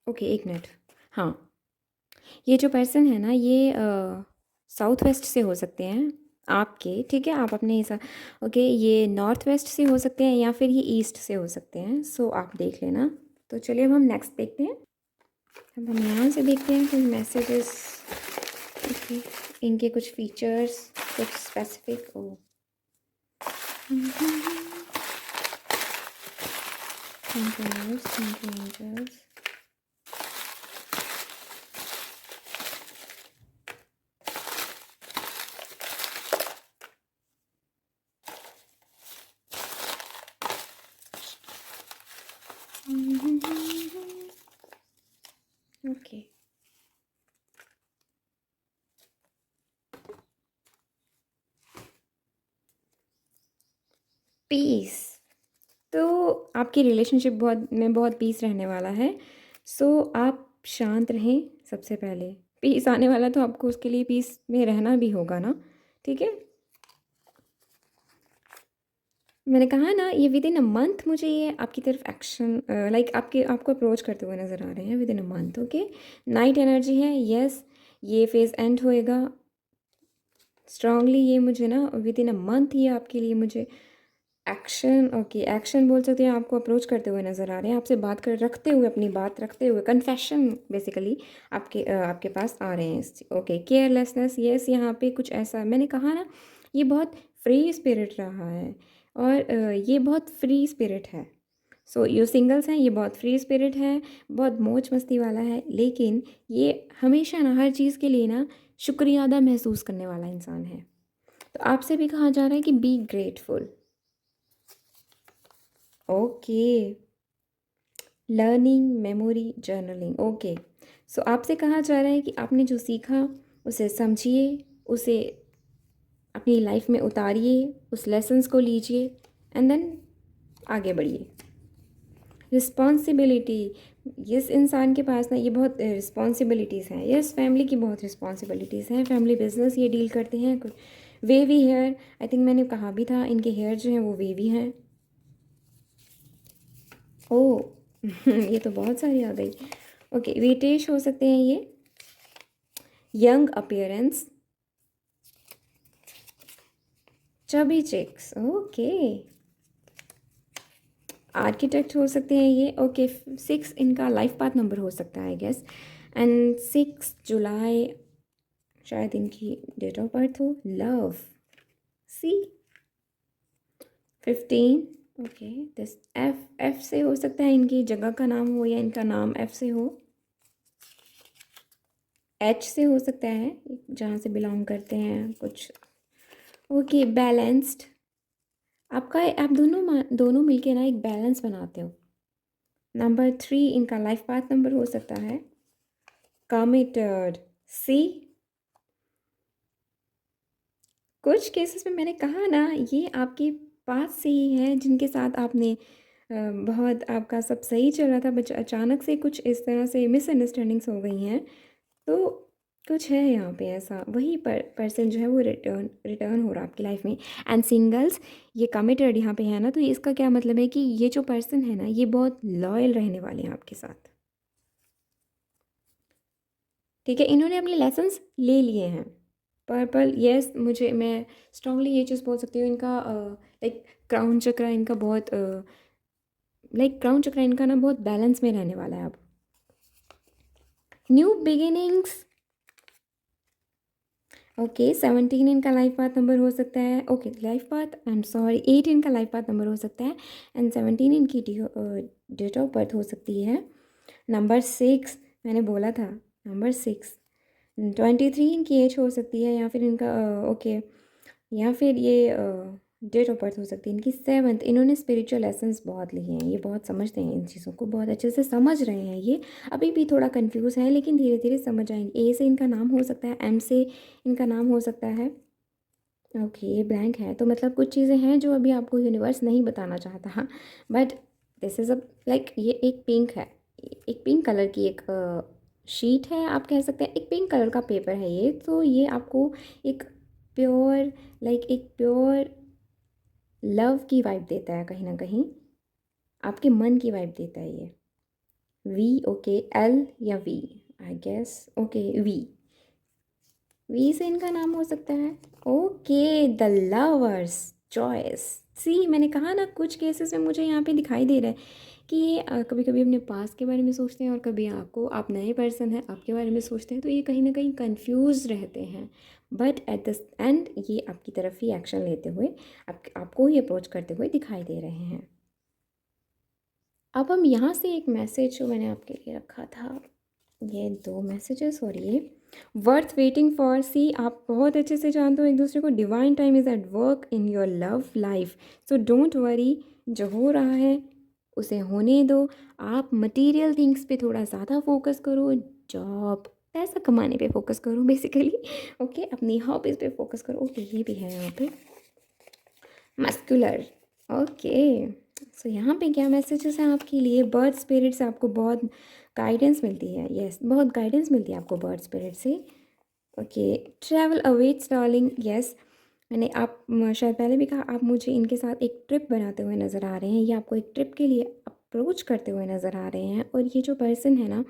okay एक मिनट, हाँ, ये जो पर्सन है ना ये साउथ वेस्ट से हो सकते हैं आपके, ठीक है, आप अपने हिसाब, ओके, ये नॉर्थ वेस्ट से हो सकते हैं या फिर ये ईस्ट से हो सकते हैं, सो आप देख लेना। तो चलिए अब हम नेक्स्ट देखते हैं। अब हम यहाँ से देखते हैं कुछ मैसेजेस। ओके, इनके कुछ फीचर्स, कुछ specific. Oh thank you nurse, thank you angels. Okay, peace, तो आपकी रिलेशनशिप बहुत पीस रहने वाला है। सो आप शांत रहें सबसे पहले, पीस आने वाला तो आपको उसके लिए पीस में रहना भी होगा ना, ठीक है। मैंने कहा ना ये विद इन अ मंथ मुझे ये आपकी तरफ एक्शन लाइक आपको अप्रोच करते हुए नज़र आ रहे हैं with in a month. Okay, night energy है, यस, ये फेज़ एंड होएगा स्ट्रांगली, ये मुझे ना विद इन अ मंथ ये आपके लिए मुझे एक्शन, ओके एक्शन बोल सकते हैं, आपको अप्रोच करते हुए नज़र आ रहे हैं, आपसे बात कर रखते हुए, अपनी बात रखते हुए, कन्फेशन बेसिकली आपके पास आ रहे हैं। ओके, केयरलेसनेस, यस, यहाँ पे कुछ ऐसा मैंने कहा ना, ये बहुत फ्री स्पिरिट रहा है, और ये बहुत फ्री स्पिरिट है। सो ये सिंगल्स हैं, ये बहुत फ्री स्पिरिट है, बहुत मौज मस्ती वाला है, लेकिन ये हमेशा ना हर चीज़ के लिए ना शुक्रिया अदा महसूस करने वाला इंसान है। तो आपसे भी कहा जा रहा है कि be grateful. Okay, learning, memory, journaling. Okay, so आपसे कहा जा रहा है कि आपने जो सीखा उसे समझिए, उसे अपनी लाइफ में उतारिए, उस लेसन्स को लीजिए एंड देन आगे बढ़िए। रिस्पॉन्सिबिलिटी, जिस इंसान के पास ना ये बहुत रिस्पॉन्सिबिलिटीज़ हैं, यस फैमिली की बहुत रिस्पॉन्सिबिलिटीज़ हैं, फैमिली बिजनेस ये डील करते हैं। कुछ वेवी हेयर, आई थिंक मैंने कहा भी था इनके हेयर जो हैं वो वेवी हैं। ओह ये तो बहुत सारी आ गई। ओके, वेटेज हो सकते हैं ये, young appearance, chubby cheeks. Okay, architect हो सकते हैं ये। ओके, 6 इनका लाइफ पाथ नंबर हो सकता है आई गेस, एंड 6 जुलाई शायद इनकी डेट ऑफ बर्थ हो। Love, see 15। Okay, this F, F से हो सकता है इनकी जगह का नाम हो या इनका नाम एफ से हो। एच से हो सकता है जहाँ से बिलोंग करते हैं कुछ। ओके, बैलेंस्ड, आपका आप दोनों मिलके ना एक बैलेंस बनाते हो। नंबर 3 इनका लाइफ पाथ नंबर हो सकता है। कमिटेड, सी, कुछ केसेस में मैंने कहा ना ये आपके पास से ही है जिनके साथ आपने बहुत आपका सब सही चल रहा था, बट अचानक से कुछ इस तरह से मिसअंडरस्टैंडिंग्स हो गई हैं। तो कुछ है यहाँ पे ऐसा, वही पर्सन जो है वो रिटर्न रिटर्न हो रहा है आपकी लाइफ में। एंड सिंगल्स, ये कमिटेड यहाँ पे है ना, तो इसका क्या मतलब है कि ये जो पर्सन है ना ये बहुत लॉयल रहने वाले हैं आपके साथ। ठीक है, इन्होंने अपने लेसन्स ले लिए हैं। पर्पल, यस, मुझे मैं स्ट्रांगली ये चीज़ बोल सकती हूँ इनका लाइक क्राउन चक्र इनका बहुत लाइक क्राउन चक्र इनका ना बहुत बैलेंस में रहने वाला है अब। न्यू बिगिनिंग्स, ओके, 17 इनका लाइफ पाथ नंबर हो सकता है। Okay, life path, I am sorry, 8 इनका लाइफ पाथ नंबर हो सकता है एंड 17 इनकी डेट ऑफ बर्थ हो सकती है। नंबर 6 मैंने बोला था, नंबर 6, 23 इनकी एज हो सकती है, या फिर इनका ओके, या फिर ये डेट ऑफ बर्थ हो सकती है इनकी 7th। इन्होंने स्पिरिचुअल लेसन्स बहुत लिए हैं, ये बहुत समझते हैं इन चीज़ों को, बहुत अच्छे से समझ रहे हैं ये। अभी भी थोड़ा कंफ्यूज है लेकिन धीरे धीरे समझ आएंगे। ए से इनका नाम हो सकता है, एम से इनका नाम हो सकता है। ओके, ये ब्लैंक है तो मतलब कुछ चीज़ें हैं जो अभी आपको यूनिवर्स नहीं बताना चाहता, but this is a like ये एक पिंक है, एक पिंक कलर की एक शीट है आप कह सकते हैं, एक पिंक कलर का पेपर है ये। तो ये आपको एक प्योर लाइक एक प्योर लव की वाइब देता है, कहीं ना कहीं आपके मन की वाइब देता है ये। वी, ओके, एल या V, I guess okay V, V से इनका नाम हो सकता है। Okay, the lovers, choice. See, मैंने कहा ना कुछ केसेस में मुझे यहाँ पे दिखाई दे रहा है कि ये कभी कभी अपने पास के बारे में सोचते हैं और कभी आपको, आप नए पर्सन हैं आपके बारे में सोचते हैं, तो ये कहीं ना कहीं कंफ्यूज रहते हैं। बट एट द एंड ये आपकी तरफ ही एक्शन लेते हुए आपको ही अप्रोच करते हुए दिखाई दे रहे हैं। अब हम यहाँ से एक मैसेज जो मैंने आपके लिए रखा था, ये 2 मैसेजेस और ये वर्थ वेटिंग फॉर। सी, आप बहुत अच्छे से जानते हो एक दूसरे को। Divine time is at work in your love life, so don't worry, जो हो रहा है उसे होने दो। आप मटेरियल थिंग्स पे थोड़ा ज़्यादा फोकस करो, जॉब, पैसा कमाने पे फोकस करो बेसिकली। ओके, अपनी हॉबीज़ पे फोकस करो। ओके, ये भी है यहाँ पे मस्कुलर। ओके, सो यहाँ पे क्या मैसेजेस हैं आपके लिए। बर्ड स्पिरिट से आपको बहुत गाइडेंस मिलती है, यस, बहुत गाइडेंस मिलती है आपको बर्ड स्पिरिट से। Okay, travel awaits darling, yes, मैंने आप शायद पहले भी कहा, आप मुझे इनके साथ एक ट्रिप बनाते हुए नज़र आ रहे हैं, ये आपको एक ट्रिप के लिए अप्रोच करते हुए नज़र आ रहे हैं। और ये जो पर्सन है ना,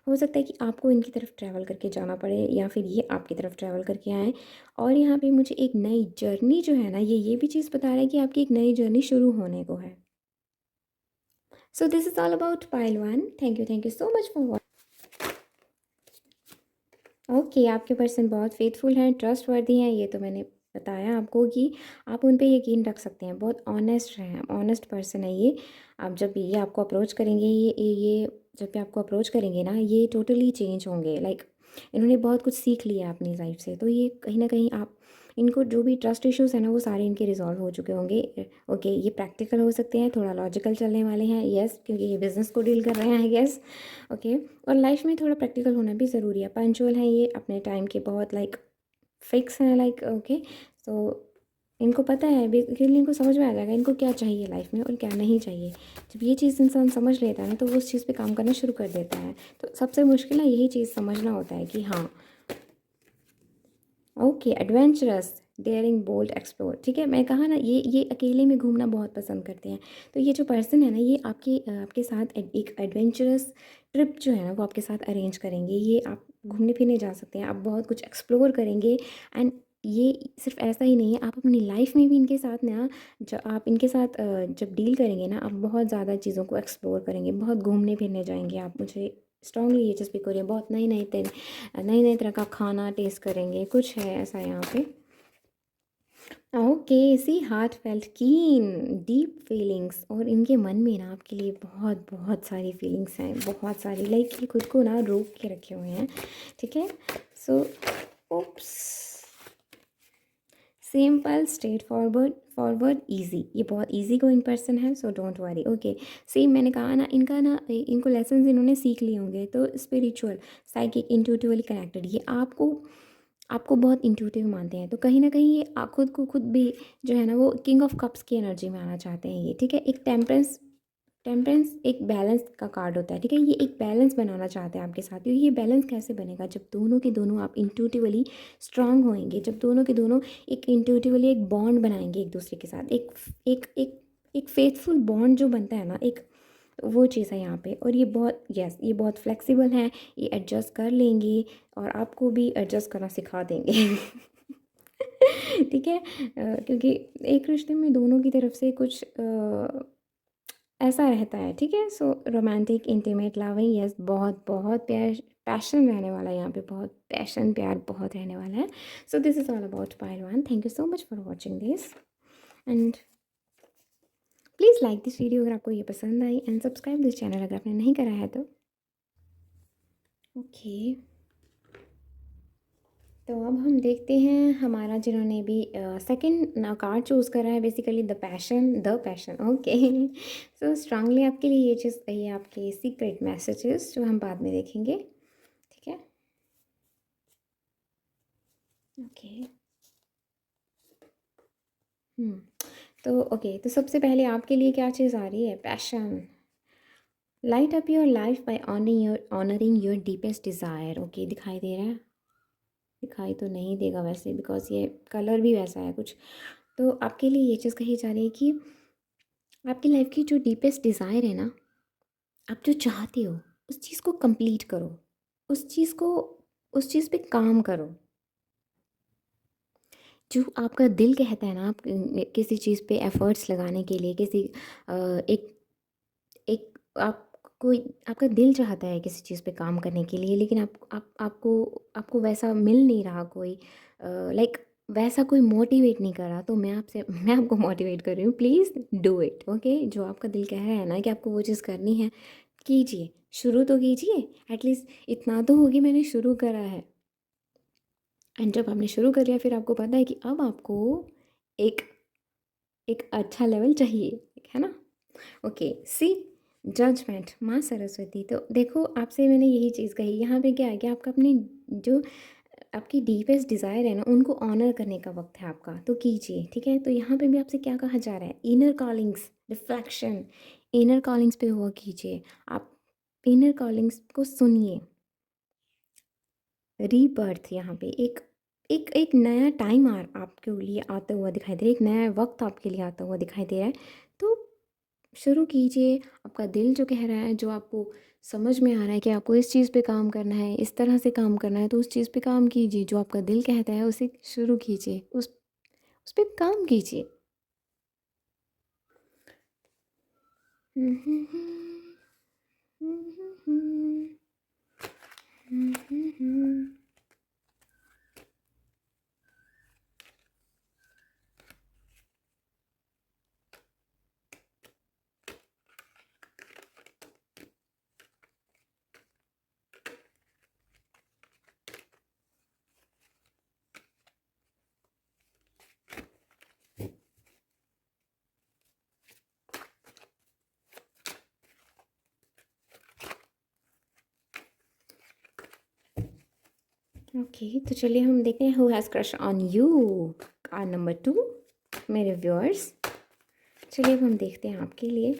हो सकता है कि आपको इनकी तरफ ट्रैवल करके जाना पड़े या फिर ये आपकी तरफ ट्रैवल करके आएँ। और यहाँ पे मुझे एक नई जर्नी जो है ना, ये भी चीज़ बता रहा है कि आपकी एक नई जर्नी शुरू होने को है। So this is all about pile 1। Thank you so much for. Okay, आपके पर्सन बहुत फेथफुल हैं, ट्रस्टवर्दी हैं, ये तो मैंने बताया आपको कि आप उन पे यकीन रख सकते हैं। बहुत ऑनेस्ट हैं, ऑनेस्ट पर्सन है ये। आप जब ये आपको अप्रोच करेंगे, ये जब भी आपको अप्रोच करेंगे ना, ये टोटली चेंज होंगे। लाइक इन्होंने बहुत कुछ सीख लिया अपनी लाइफ से, तो ये कहीं ना कहीं आप इनको जो भी ट्रस्ट इश्यूज़ है ना वो सारे इनके रिजॉल्व हो चुके होंगे। ओके, ये प्रैक्टिकल हो सकते हैं, थोड़ा लॉजिकल चलने वाले हैं, यस, क्योंकि ये बिज़नेस को डील कर रहे हैं, यस। ओके, और लाइफ में थोड़ा प्रैक्टिकल होना भी ज़रूरी है। पंचुअल है ये, अपने टाइम के बहुत लाइक फिक्स हैं, लाइक ओके। तो इनको पता है, बेसिकली इनको समझ में आ जाएगा इनको क्या चाहिए लाइफ में और क्या नहीं चाहिए। जब ये चीज़ इंसान समझ लेता है ना तो वो उस चीज़ पे काम करना शुरू कर देता है। तो सबसे मुश्किल ना यही चीज़ समझना होता है कि हाँ, okay, adventurous, daring, bold, explore, ठीक है। मैं कहा ना, ये अकेले में घूमना बहुत पसंद करते हैं। तो ये जो पर्सन है ना, ये आपके साथ एक एडवेंचरस ट्रिप जो है ना वो आपके साथ अरेंज करेंगे। ये आप घूमने फिरने जा सकते हैं, आप बहुत कुछ एक्सप्लोर करेंगे। एंड ये सिर्फ ऐसा ही नहीं है, आप अपनी लाइफ में भी इनके साथ ना, जब आप इनके साथ जब डील करेंगे ना, आप बहुत ज़्यादा चीज़ों को एक्सप्लोर करेंगे, बहुत घूमने फिरने जाएंगे आप। मुझे स्ट्रांगली ये चीज़ पिक हो रही है, बहुत नई नई तरह का खाना टेस्ट करेंगे, कुछ है ऐसा यहाँ पे। ओके, सी हार्ट फेल्ट कीन डीप फीलिंग्स, और इनके मन में ना आपके लिए बहुत बहुत सारी फीलिंग्स हैं, बहुत सारी, लाइक ये खुद को ना रोक के रखे हुए हैं, ठीक है। So oops, simple, straight forward, forward, easy, ये बहुत इजी गोइंग पर्सन है, so don't worry. Okay, same मैंने कहा ना, इनका ना इनको लेसन इन्होंने सीख लिए होंगे। तो स्पिरिचुअल, साइकिक, इंट्यूटिवली कनेक्टेड, ये आपको आपको बहुत इंट्यूटिव मानते हैं। तो कहीं ना कहीं ये खुद को खुद भी जो है ना वो किंग ऑफ कप्स की एनर्जी में आना चाहते हैं ये, ठीक है। एक टेम्परेंस, टेम्परेंस एक बैलेंस का कार्ड होता है, ठीक है। ये एक बैलेंस बनाना चाहते हैं आपके साथ। तो ये बैलेंस कैसे बनेगा, जब दोनों के दोनों आप इंट्यूटिवली स्ट्रांग होएंगे, जब दोनों के दोनों एक इंट्यूटिवली एक बॉन्ड बनाएंगे एक दूसरे के साथ, एक एक एक फेथफुल बॉन्ड जो बनता है ना, एक वो चीज़ है यहाँ पे। और ये बहुत, यस, ये बहुत फ्लेक्सिबल हैं, ये एडजस्ट कर लेंगे और आपको भी एडजस्ट करना सिखा देंगे। ठीक है, क्योंकि एक रिश्ते में दोनों की तरफ से कुछ ऐसा रहता है, ठीक है। So romantic, intimate, loving, yes, बहुत बहुत प्यार, पैशन रहने वाला है यहाँ पे, बहुत पैशन, प्यार बहुत रहने वाला है। So this is all about pile one. Thank you so much for watching this, and please like this video अगर आपको ये पसंद आई, एंड सब्सक्राइब दिस चैनल अगर आपने नहीं करा है तो। ओके, तो अब हम देखते हैं हमारा जिन्होंने भी सेकंड कार्ड चूज़ करा है, basically the passion, okay. So strongly आपके लिए ये चीज़, ये आपके सीक्रेट मैसेजेस जो हम बाद में देखेंगे, ठीक है। ओके, तो ओके, तो सबसे पहले आपके लिए क्या चीज़ आ रही है, passion. Light up your life by honouring your deepest desire, okay, दिखाई दे रहा है, दिखाई तो नहीं देगा वैसे, बिकॉज ये कलर भी वैसा है कुछ। तो आपके लिए ये चीज़ कही जा रही है कि आपकी लाइफ की जो डीपेस्ट डिज़ायर है ना, आप जो चाहते हो उस चीज़ को कंप्लीट करो, उस चीज़ को, उस चीज़ पे काम करो। जो आपका दिल कहता है ना, आप किसी चीज़ पे एफ़र्ट्स लगाने के लिए, किसी एक एक आप कोई, आपका दिल चाहता है किसी चीज़ पे काम करने के लिए, लेकिन आपको आपको वैसा मिल नहीं रहा कोई, लाइक वैसा कोई मोटिवेट नहीं कर रहा। तो मैं आपको मोटिवेट कर रही हूँ, प्लीज़ डू इट, ओके। जो आपका दिल कह रहा है ना कि आपको वो चीज़ करनी है, कीजिए, शुरू तो कीजिए। एटलीस्ट इतना तो होगी, मैंने शुरू करा है। एंड जब आपने शुरू कर लिया, फिर आपको पता है कि अब आपको एक एक अच्छा लेवल चाहिए, है ना। ओके, सी जजमेंट, माँ सरस्वती। तो देखो, आपसे मैंने यही चीज़ कही, यहाँ पे क्या है कि आपका अपने जो आपकी डीपेस्ट डिज़ायर है ना उनको ऑनर करने का वक्त है आपका, तो कीजिए, ठीक है। तो यहाँ पे भी आपसे क्या कहा जा रहा है, inner callings, reflection, inner callings पे हुआ कीजिए आप, इनर कॉलिंग्स को सुनिए। रीबर्थ, यहाँ पे एक एक एक नया टाइम आपके लिए आता हुआ दिखाई दे रहा है, एक नया वक्त आपके लिए आता हुआ दिखाई दे रहा है। तो शुरू कीजिए, आपका दिल जो कह रहा है, जो आपको समझ में आ रहा है कि आपको इस चीज़ पे काम करना है, इस तरह से काम करना है, तो उस चीज़ पे काम कीजिए। जो आपका दिल कहता है उसे शुरू कीजिए, उस पे काम कीजिए। ओके, तो चलिए हम देखते हैं who has crush on you. Card number 2 मेरे व्यूअर्स। चलिए अब हम देखते हैं आपके लिए।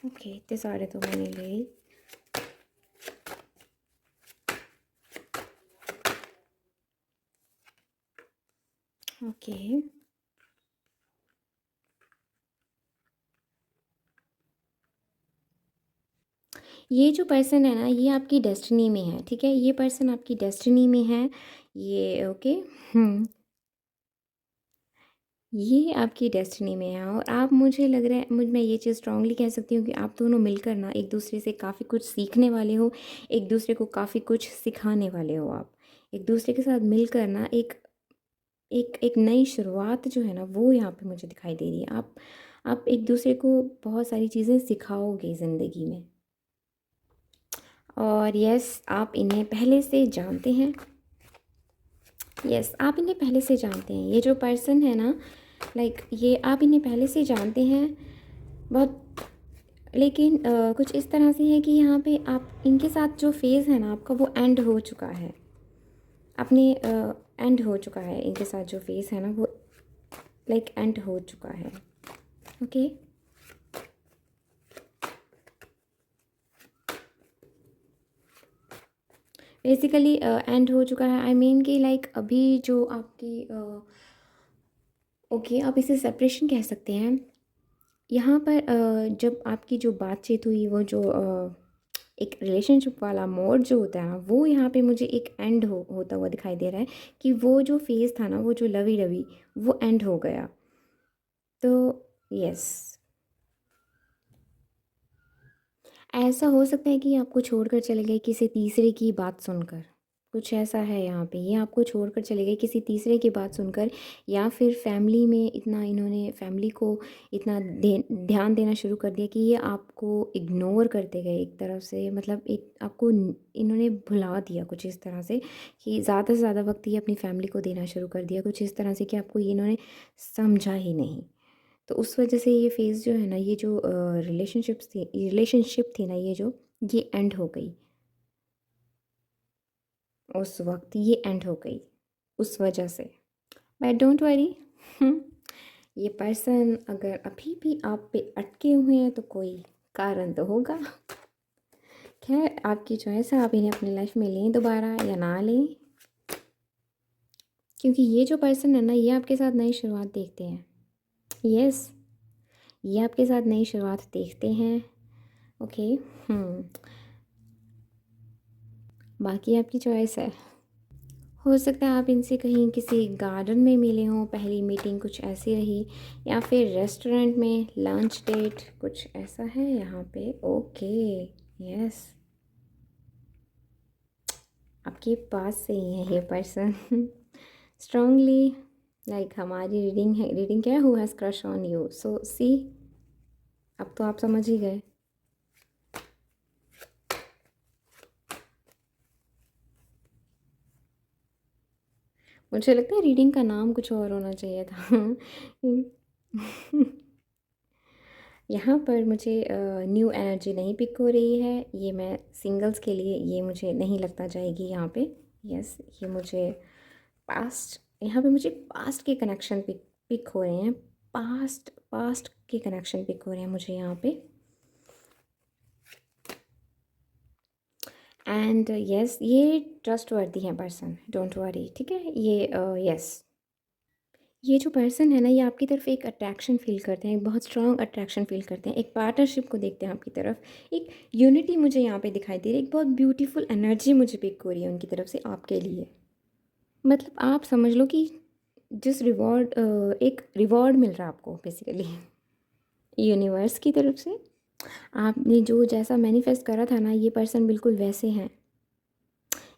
ओके, इतने सारे तो मैंने ले ही। ओके, ये जो पर्सन है ना, ये आपकी डेस्टिनी में है, ठीक है? ये पर्सन आपकी डेस्टिनी में है। ये ओके। हुँ। ये आपकी डेस्टिनी में है और आप, मुझे लग रहा है, मुझ मैं ये चीज़ स्ट्रांगली कह सकती हूँ कि आप दोनों मिलकर ना एक दूसरे से काफ़ी कुछ सीखने वाले हो, एक दूसरे को काफ़ी कुछ सिखाने वाले हो आप। एक दूसरे के साथ मिलकर ना एक एक एक नई शुरुआत जो है ना, वो यहाँ पे मुझे दिखाई दे रही है। आप एक दूसरे को बहुत सारी चीज़ें सिखाओगे ज़िंदगी में। और यस, आप इन्हें पहले से जानते हैं। यस, आप इन्हें पहले से जानते हैं। ये जो पर्सन है ना, लाइक ये आप इन्हें पहले से जानते हैं बहुत। लेकिन कुछ इस तरह से है कि यहाँ पे आप इनके साथ जो फ़ेज़ है ना आपका, वो एंड हो चुका है। अपने एंड हो चुका है इनके साथ जो फ़ेज़ है ना, वो लाइक एंड हो चुका है। ओके। बेसिकली एंड हो चुका है, आई मीन कि लाइक अभी जो आपकी ओके, आप इसे सेपरेशन कह सकते हैं। यहाँ पर जब आपकी जो बातचीत हुई, वो जो एक रिलेशनशिप वाला मोड जो होता है ना, वो यहाँ पे मुझे एक एंड होता हुआ दिखाई दे रहा है कि वो जो फेज़ था ना, वो जो लवी डवी, वो एंड हो गया। तो यस, ऐसा हो सकता है कि आपको छोड़कर चले गए किसी तीसरे की बात सुनकर। कुछ ऐसा है यहाँ पे, ये आपको छोड़कर चले गए किसी तीसरे की बात सुनकर, या फिर फैमिली में इतना इन्होंने, फैमिली को इतना ध्यान देना शुरू कर दिया कि ये आपको इग्नोर करते गए एक तरफ से। मतलब एक आपको इन्होंने भुला दिया कुछ इस तरह से कि ज़्यादा से ज़्यादा वक्त ये अपनी फैमिली को देना शुरू कर दिया, कुछ इस तरह से कि आपको ये इन्होंने समझा ही नहीं। तो उस वजह से ये फ़ेज़ जो है ना, ये जो रिलेशनशिप थी ना, ये एंड हो गई। उस वक़्त ये एंड हो गई, उस वजह से। But don't worry. ये पर्सन अगर अभी भी आप पे अटके हुए हैं तो कोई कारण तो होगा। ख़ैर, आपकी चॉइस है, आप इन्हें अपनी लाइफ़ में लें दोबारा या ना लें। क्योंकि ये जो पर्सन है ना, ये आपके साथ नई शुरुआत देखते हैं। येस, ये आपके साथ नई शुरुआत देखते हैं। ओके। हुँ। बाकी आपकी चॉइस है। हो सकता है आप इनसे कहीं किसी गार्डन में मिले हों, पहली मीटिंग कुछ ऐसी रही, या फिर रेस्टोरेंट में लंच डेट, कुछ ऐसा है यहाँ पे। ओके। यस, आपके पास से ही है ये पर्सन। स्ट्रांगली, लाइक हमारी रीडिंग है, रीडिंग क्या है, who has crush on you. So see, अब तो आप समझ ही गए। मुझे लगता है रीडिंग का नाम कुछ और होना चाहिए था। यहाँ पर मुझे न्यू एनर्जी नहीं पिक हो रही है। ये मैं सिंगल्स के लिए, ये मुझे नहीं लगता जाएगी यहाँ पे। यस, ये मुझे पास्ट, यहाँ पे मुझे पास्ट के कनेक्शन पिक पिक हो रहे हैं। पास्ट पास्ट के कनेक्शन पिक हो रहे हैं मुझे यहाँ पे। एंड यस, ये ट्रस्ट वर्दी हैं पर्सन, डोंट वरी, ठीक है? ये यस, ये जो पर्सन है ना, ये आपकी तरफ एक अट्रैक्शन फ़ील करते हैं, एक बहुत स्ट्रॉन्ग अट्रैक्शन फ़ील करते हैं, एक पार्टनरशिप को देखते हैं आपकी तरफ, एक यूनिटी मुझे यहाँ पे दिखाई दे रही है, एक बहुत ब्यूटीफुल एनर्जी मुझे पिक हो रही है उनकी तरफ से आपके लिए। मतलब आप समझ लो कि जिस रिवॉर्ड एक रिवॉर्ड मिल रहा है आपको बेसिकली यूनिवर्स की तरफ से। आपने जो जैसा मैनिफेस्ट करा था ना, ये पर्सन बिल्कुल वैसे हैं।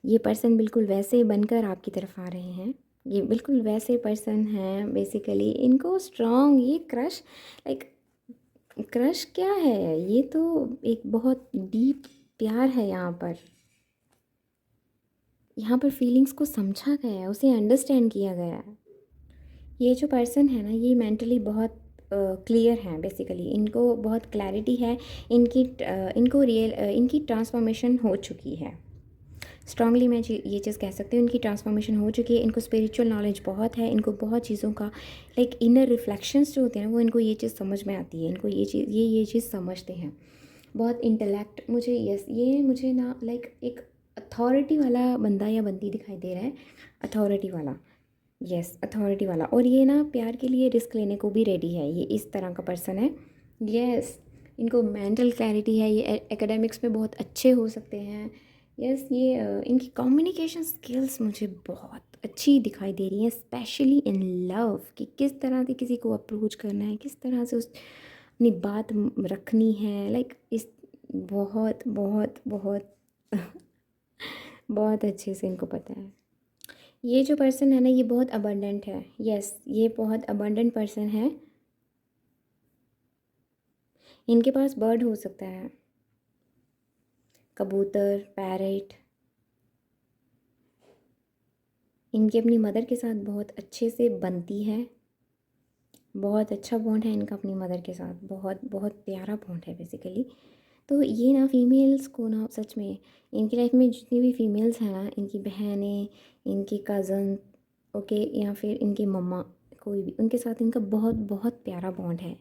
ये पर्सन बिल्कुल वैसे बनकर आपकी तरफ आ रहे हैं। ये बिल्कुल वैसे पर्सन हैं बेसिकली। इनको स्ट्रॉन्ग ये क्रश, लाइक क्रश क्या है, ये तो एक बहुत डीप प्यार है यहाँ पर। यहाँ पर फीलिंग्स को समझा गया है, उसे अंडरस्टैंड किया गया है। ये जो पर्सन है ना, ये मेंटली बहुत क्लियर हैं बेसिकली। इनको बहुत क्लैरिटी है। इनकी ट्रांसफॉर्मेशन हो चुकी है। स्ट्रांगली मैं ये चीज़ कह सकती हूँ, इनकी ट्रांसफॉर्मेशन हो चुकी है। इनको स्पिरिचुअल नॉलेज बहुत है। इनको बहुत चीज़ों का लाइक इनर रिफ्लेक्शंस जो होते हैं ना, वो इनको ये चीज़ समझ में आती है। इनको ये चीज़ समझते हैं। बहुत इंटेलेक्ट मुझे, यस, ये मुझे ना लाइक एक अथॉरिटी वाला बंदा या बंदी दिखाई दे रहा है। अथॉरिटी वाला, यस, अथॉरिटी वाला। और ये ना प्यार के लिए रिस्क लेने को भी रेडी है। ये इस तरह का पर्सन है। यस, इनको मेंटल क्लैरिटी है। ये एकेडमिक्स में बहुत अच्छे हो सकते हैं। यस, ये इनकी कम्युनिकेशन स्किल्स मुझे बहुत अच्छी दिखाई दे रही हैं, स्पेशली इन लव, कि किस तरह से किसी को अप्रोच करना है, किस तरह से उस अपनी बात रखनी है। लाइक इस बहुत बहुत बहुत बहुत अच्छे से इनको पता है। ये जो पर्सन है ना, ये बहुत अबंडेंट है। यस, ये बहुत अबंडेंट पर्सन है। इनके पास बर्ड हो सकता है, कबूतर, पैरेट। इनकी अपनी मदर के साथ बहुत अच्छे से बनती है। बहुत अच्छा बॉन्ड है इनका अपनी मदर के साथ, बहुत बहुत प्यारा बॉन्ड है बेसिकली। तो ये ना फीमेल्स को ना सच में, इनकी लाइफ में जितनी भी फीमेल्स हैं ना, इनकी बहनें, इनकी कज़न, ओके, या फिर इनकी मम्मा, कोई भी, उनके साथ इनका बहुत बहुत प्यारा बॉन्ड है।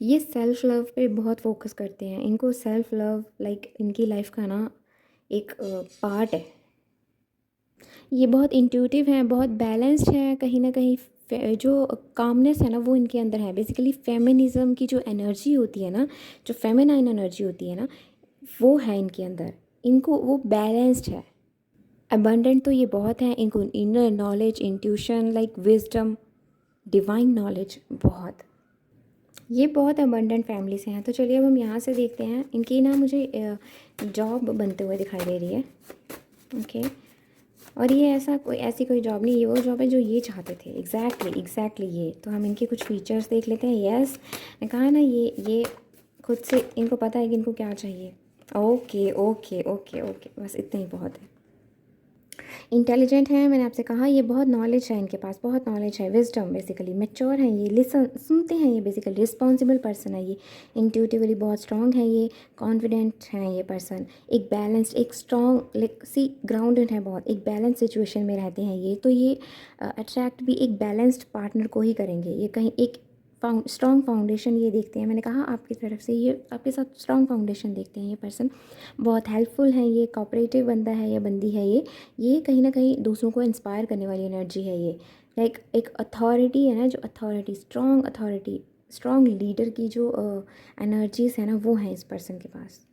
ये सेल्फ लव पे बहुत फोकस करते हैं। इनको सेल्फ लव लाइक इनकी लाइफ का ना एक पार्ट है। ये बहुत इंट्यूटिव हैं, बहुत बैलेंस्ड हैं। कहीं ना कहीं जो कामनेस है ना, वो इनके अंदर है बेसिकली। फेमिनिज्म की जो एनर्जी होती है ना, जो फेमिनाइन एनर्जी होती है ना, वो है इनके अंदर। इनको वो बैलेंस्ड है। अबंडेंट तो ये बहुत हैं। इनको inner knowledge, intuition, like wisdom, divine knowledge बहुत। ये बहुत अबंडेंट फैमिली से हैं। तो चलिए अब हम यहाँ से देखते हैं। इनकी ना मुझे जॉब बनते हुए दिखाई दे रही है, ओके। और ये ऐसी कोई जॉब नहीं, ये वो जॉब है जो ये चाहते थे। एग्जैक्टली ये। तो हम इनके कुछ फीचर्स देख लेते हैं। यस, मैं कहा ना, ये खुद से इनको पता है कि इनको क्या चाहिए। ओके ओके ओके ओके, बस इतना ही बहुत है। इंटेलिजेंट हैं, मैंने आपसे कहा। ये बहुत नॉलेज है इनके पास, बहुत नॉलेज है, विजडम बेसिकली। मैच्योर हैं ये, लिसन, सुनते हैं ये बेसिकली। रिस्पॉन्सिबल पर्सन है ये। इंट्यूटिवली बहुत स्ट्रॉन्ग है ये। कॉन्फिडेंट हैं ये पर्सन। एक बैलेंस्ड, एक स्ट्रॉन्ग, लाइक सी ग्राउंडेड है बहुत। एक बैलेंस सिचुएशन में रहते हैं ये। तो ये अट्रैक्ट भी एक बैलेंस्ड पार्टनर को ही करेंगे। ये कहीं एक स्ट्रॉन्ग फाउंडेशन ये देखते हैं। मैंने कहा आपकी तरफ से ये आपके साथ स्ट्रॉन्ग फाउंडेशन देखते हैं ये पर्सन। बहुत हेल्पफुल है ये, कोऑपरेटिव बंदा है या बंदी है ये कहीं ना कहीं दूसरों को इंस्पायर करने वाली एनर्जी है ये। लाइक एक अथॉरिटी है ना, जो अथॉरिटी, स्ट्रॉन्ग लीडर की जो एनर्जीज है ना, वो हैं इस पर्सन के पास।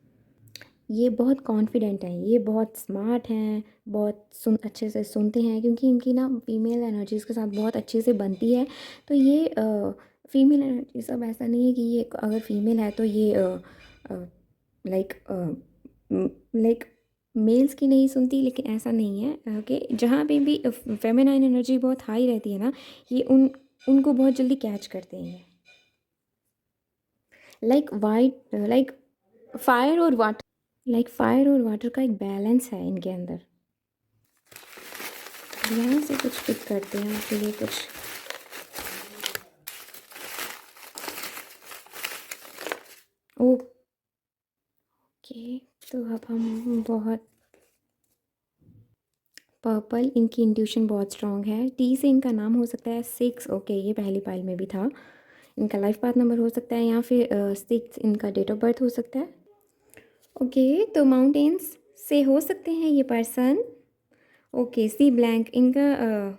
ये बहुत कॉन्फिडेंट हैं, ये बहुत स्मार्ट हैं, बहुत अच्छे से सुनते हैं, क्योंकि इनकी ना फीमेल एनर्जीज़ के साथ बहुत अच्छे से बनती है। तो ये फीमेल एनर्जी सब ऐसा नहीं है कि ये अगर फीमेल है तो ये लाइक लाइक मेल्स की नहीं सुनती, लेकिन ऐसा नहीं है कि जहाँ पे भी फेमिनाइन एनर्जी बहुत हाई रहती है ना, ये उनको बहुत जल्दी कैच करते हैं ये। लाइक फायर और वाटर, फायर और वाटर का एक बैलेंस है इनके अंदर। यहाँ से कुछ पिक करते हैं आपके लिए कुछ। ओके, तो अब हम बहुत पर्पल, इनकी इंट्यूशन बहुत स्ट्रॉन्ग है। टी से इनका नाम हो सकता है 6, ओके, ये पहली पाइल में भी था। इनका लाइफ पाथ नंबर हो सकता है, या फिर 6 इनका डेट ऑफ बर्थ हो सकता है। ओके, तो माउंटेन्स से हो सकते हैं ये पर्सन। ओके, सी ब्लैंक इनका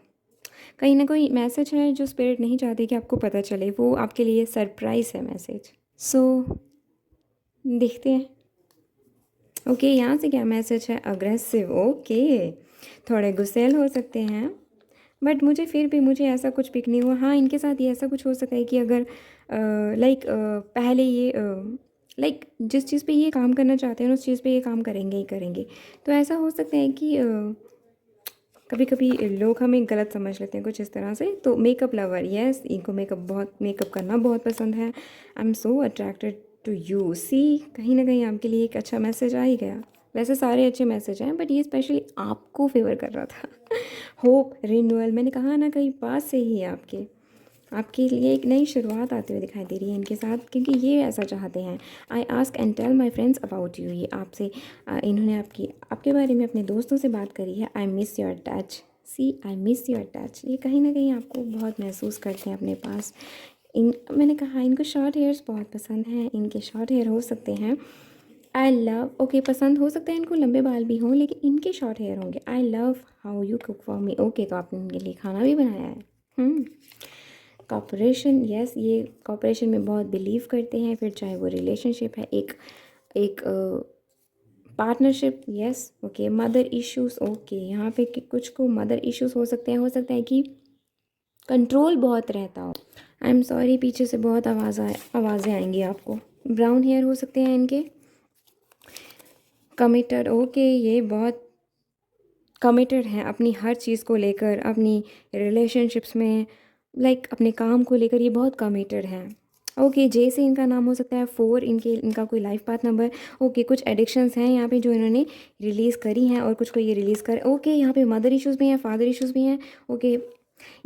कहीं ना कोई मैसेज है जो स्पिरिट नहीं चाहती कि आपको पता चले, वो आपके लिए सरप्राइज है मैसेज। सो देखते हैं। ओके, यहाँ से क्या मैसेज है? अग्रेसिव। ओके, थोड़े गुस्सैल हो सकते हैं, बट मुझे फिर भी मुझे ऐसा कुछ पिक नहीं हुआ। हाँ, इनके साथ ये ऐसा कुछ हो सकता है कि अगर लाइक पहले ये लाइक जिस चीज़ पे ये काम करना चाहते हैं उस चीज़ पे ये काम करेंगे ही करेंगे। तो ऐसा हो सकता है कि कभी कभी लोग हमें गलत समझ लेते हैं कुछ इस तरह से। तो मेकअप लवर, यस, इनको मेकअप करना बहुत पसंद है। I am so attracted to you. See, कहीं ना कहीं आपके लिए एक अच्छा मैसेज आ ही गया। वैसे सारे अच्छे मैसेज हैं, बट ये स्पेशली आपको फेवर कर रहा था। होप, रिन्यूअल, मैंने कहा ना, कहीं पास से ही है आपके लिए एक नई शुरुआत आते हुए दिखाई दे रही है इनके साथ, क्योंकि ये ऐसा चाहते हैं। I ask and tell my friends about you, ये आपसे इन्होंने आपके बारे में अपने दोस्तों से बात करी है। I miss your touch. See, I miss your touch, ये कहीं ना कहीं आपको बहुत महसूस करते हैं अपने पास। मैंने कहा इनको शॉर्ट हेयर्स बहुत पसंद हैं, इनके शॉर्ट हेयर हो सकते हैं। आई लव, ओके, पसंद हो सकता है इनको लंबे बाल भी हों, लेकिन इनके शॉर्ट हेयर होंगे। I love how you cook for me. Okay, तो आपने इनके लिए खाना भी बनाया है। कॉपरेशन, यस, ये कॉपरेशन में बहुत बिलीव करते हैं, फिर चाहे वो रिलेशनशिप है, एक एक partnership, yes. Okay, mother issues, okay, यहाँ पे कि कुछ को मदर इश्यूज़ हो सकता है कि कंट्रोल बहुत रहता हो। आई एम सॉरी, पीछे से बहुत आवाज़ें आएंगी आपको। ब्राउन हेयर हो सकते हैं इनके। कमिटेड, ओके, ये बहुत कमिटेड हैं अपनी हर चीज़ को लेकर, अपनी रिलेशनशिप्स में, लाइक अपने काम को लेकर ये बहुत कमिटेड हैं। ओके, जे से इनका नाम हो सकता है। 4 इनका कोई लाइफ पाथ नंबर। ओके, कुछ एडिक्शंस हैं यहाँ पे जो इन्होंने रिलीज़ करी हैं और कुछ को ये रिलीज़ कर। ओके, यहाँ पे मदर इश्यूज़ भी हैं, फादर इश्यूज़ भी हैं। ओके,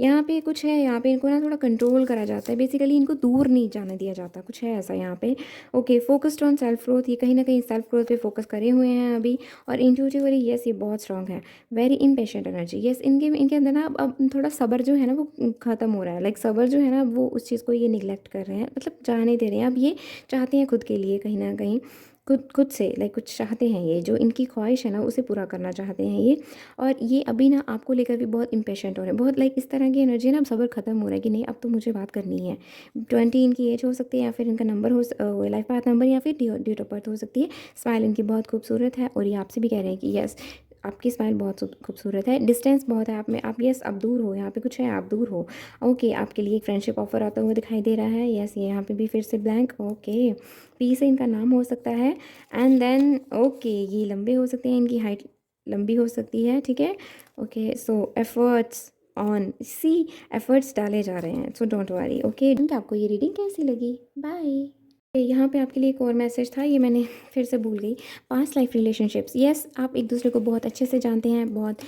यहाँ पे कुछ है, यहाँ पे इनको ना थोड़ा कंट्रोल करा जाता है, बेसिकली इनको दूर नहीं जाने दिया जाता, कुछ है ऐसा यहाँ पे। Okay, focused on self growth, ये कहीं ना कहीं सेल्फ ग्रोथ पे फोकस करे हुए हैं अभी। और इंट्यूटिवली, यस, ये बहुत स्ट्रॉन्ग है। वेरी इम्पेशेंट एनर्जी, यस, इनके अंदर ना अब थोड़ा सब्र जो है ना वो ख़त्म हो रहा है। लाइक सब्र जो है ना वो उस चीज़ को ये निगलेक्ट कर रहे हैं, मतलब जाने दे रहे हैं। अब ये चाहते हैं खुद के लिए कहीं ना कहीं, खुद से लाइक कुछ चाहते हैं, ये जो इनकी ख्वाहिश है ना उसे पूरा करना चाहते हैं ये। और ये अभी ना आपको लेकर भी बहुत इम्पेशेंट हो रहे हैं, बहुत लाइक इस तरह की एनर्जी ना, अब सब्र खत्म हो रहा है कि नहीं अब तो मुझे बात करनी है। 20 इनकी एज हो सकती है, या फिर इनका नंबर हो लाइफ पाथ नंबर, या फिर डेट ऑफ बर्थ हो सकती है। स्माइल इनकी बहुत खूबसूरत है, और ये आपसे भी कह रहे हैं कि यस, आपकी स्माइल बहुत खूबसूरत है। डिस्टेंस बहुत है आप में, आप यस आप दूर हो, यहाँ पे कुछ है, आप दूर हो। ओके, आपके लिए एक फ्रेंडशिप ऑफर आता हुआ दिखाई दे रहा है। यस, ये यहाँ पे भी फिर से ब्लैंक। ओके, पी से इनका नाम हो सकता है। एंड देन ओके, ये लंबे हो सकते हैं, इनकी हाइट लंबी हो सकती है, ठीक है। Okay, so efforts on, see, efforts डाले जा रहे हैं, सो डोंट वरी। ओके, आपको ये रीडिंग कैसी लगी? बाय। यहाँ पे आपके लिए एक और मैसेज था, ये मैंने फिर से भूल गई। पास्ट लाइफ रिलेशनशिप्स, यस, आप एक दूसरे को बहुत अच्छे से जानते हैं, बहुत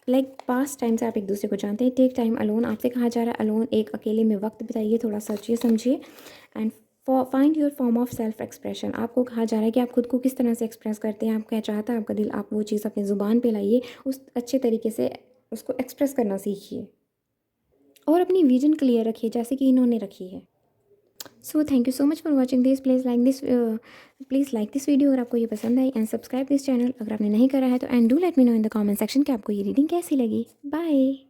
लाइक पास्ट टाइम से आप एक दूसरे को जानते हैं। टेक टाइम अलोन, आपसे कहा जा रहा है अलोन, एक अकेले में वक्त बिताइए, थोड़ा सोचिए समझिए। And find your form of self expression, आपको कहा जा रहा है कि आप खुद को किस तरह से एक्सप्रेस करते हैं, आप क्या चाहता है आपका दिल, आप वो चीज़ अपनी ज़ुबान पे लाइए, उस अच्छे तरीके से उसको एक्सप्रेस करना सीखिए, और अपनी विजन क्लियर रखिए जैसे कि इन्होंने रखी है। So thank you so much for watching this. Please like this video अगर आपको ये पसंद आई, एंड सब्सक्राइब दिस चैनल अगर आपने नहीं करा है तो। And do let me know in the comment section कि आपको ये रीडिंग कैसी लगी। बाय।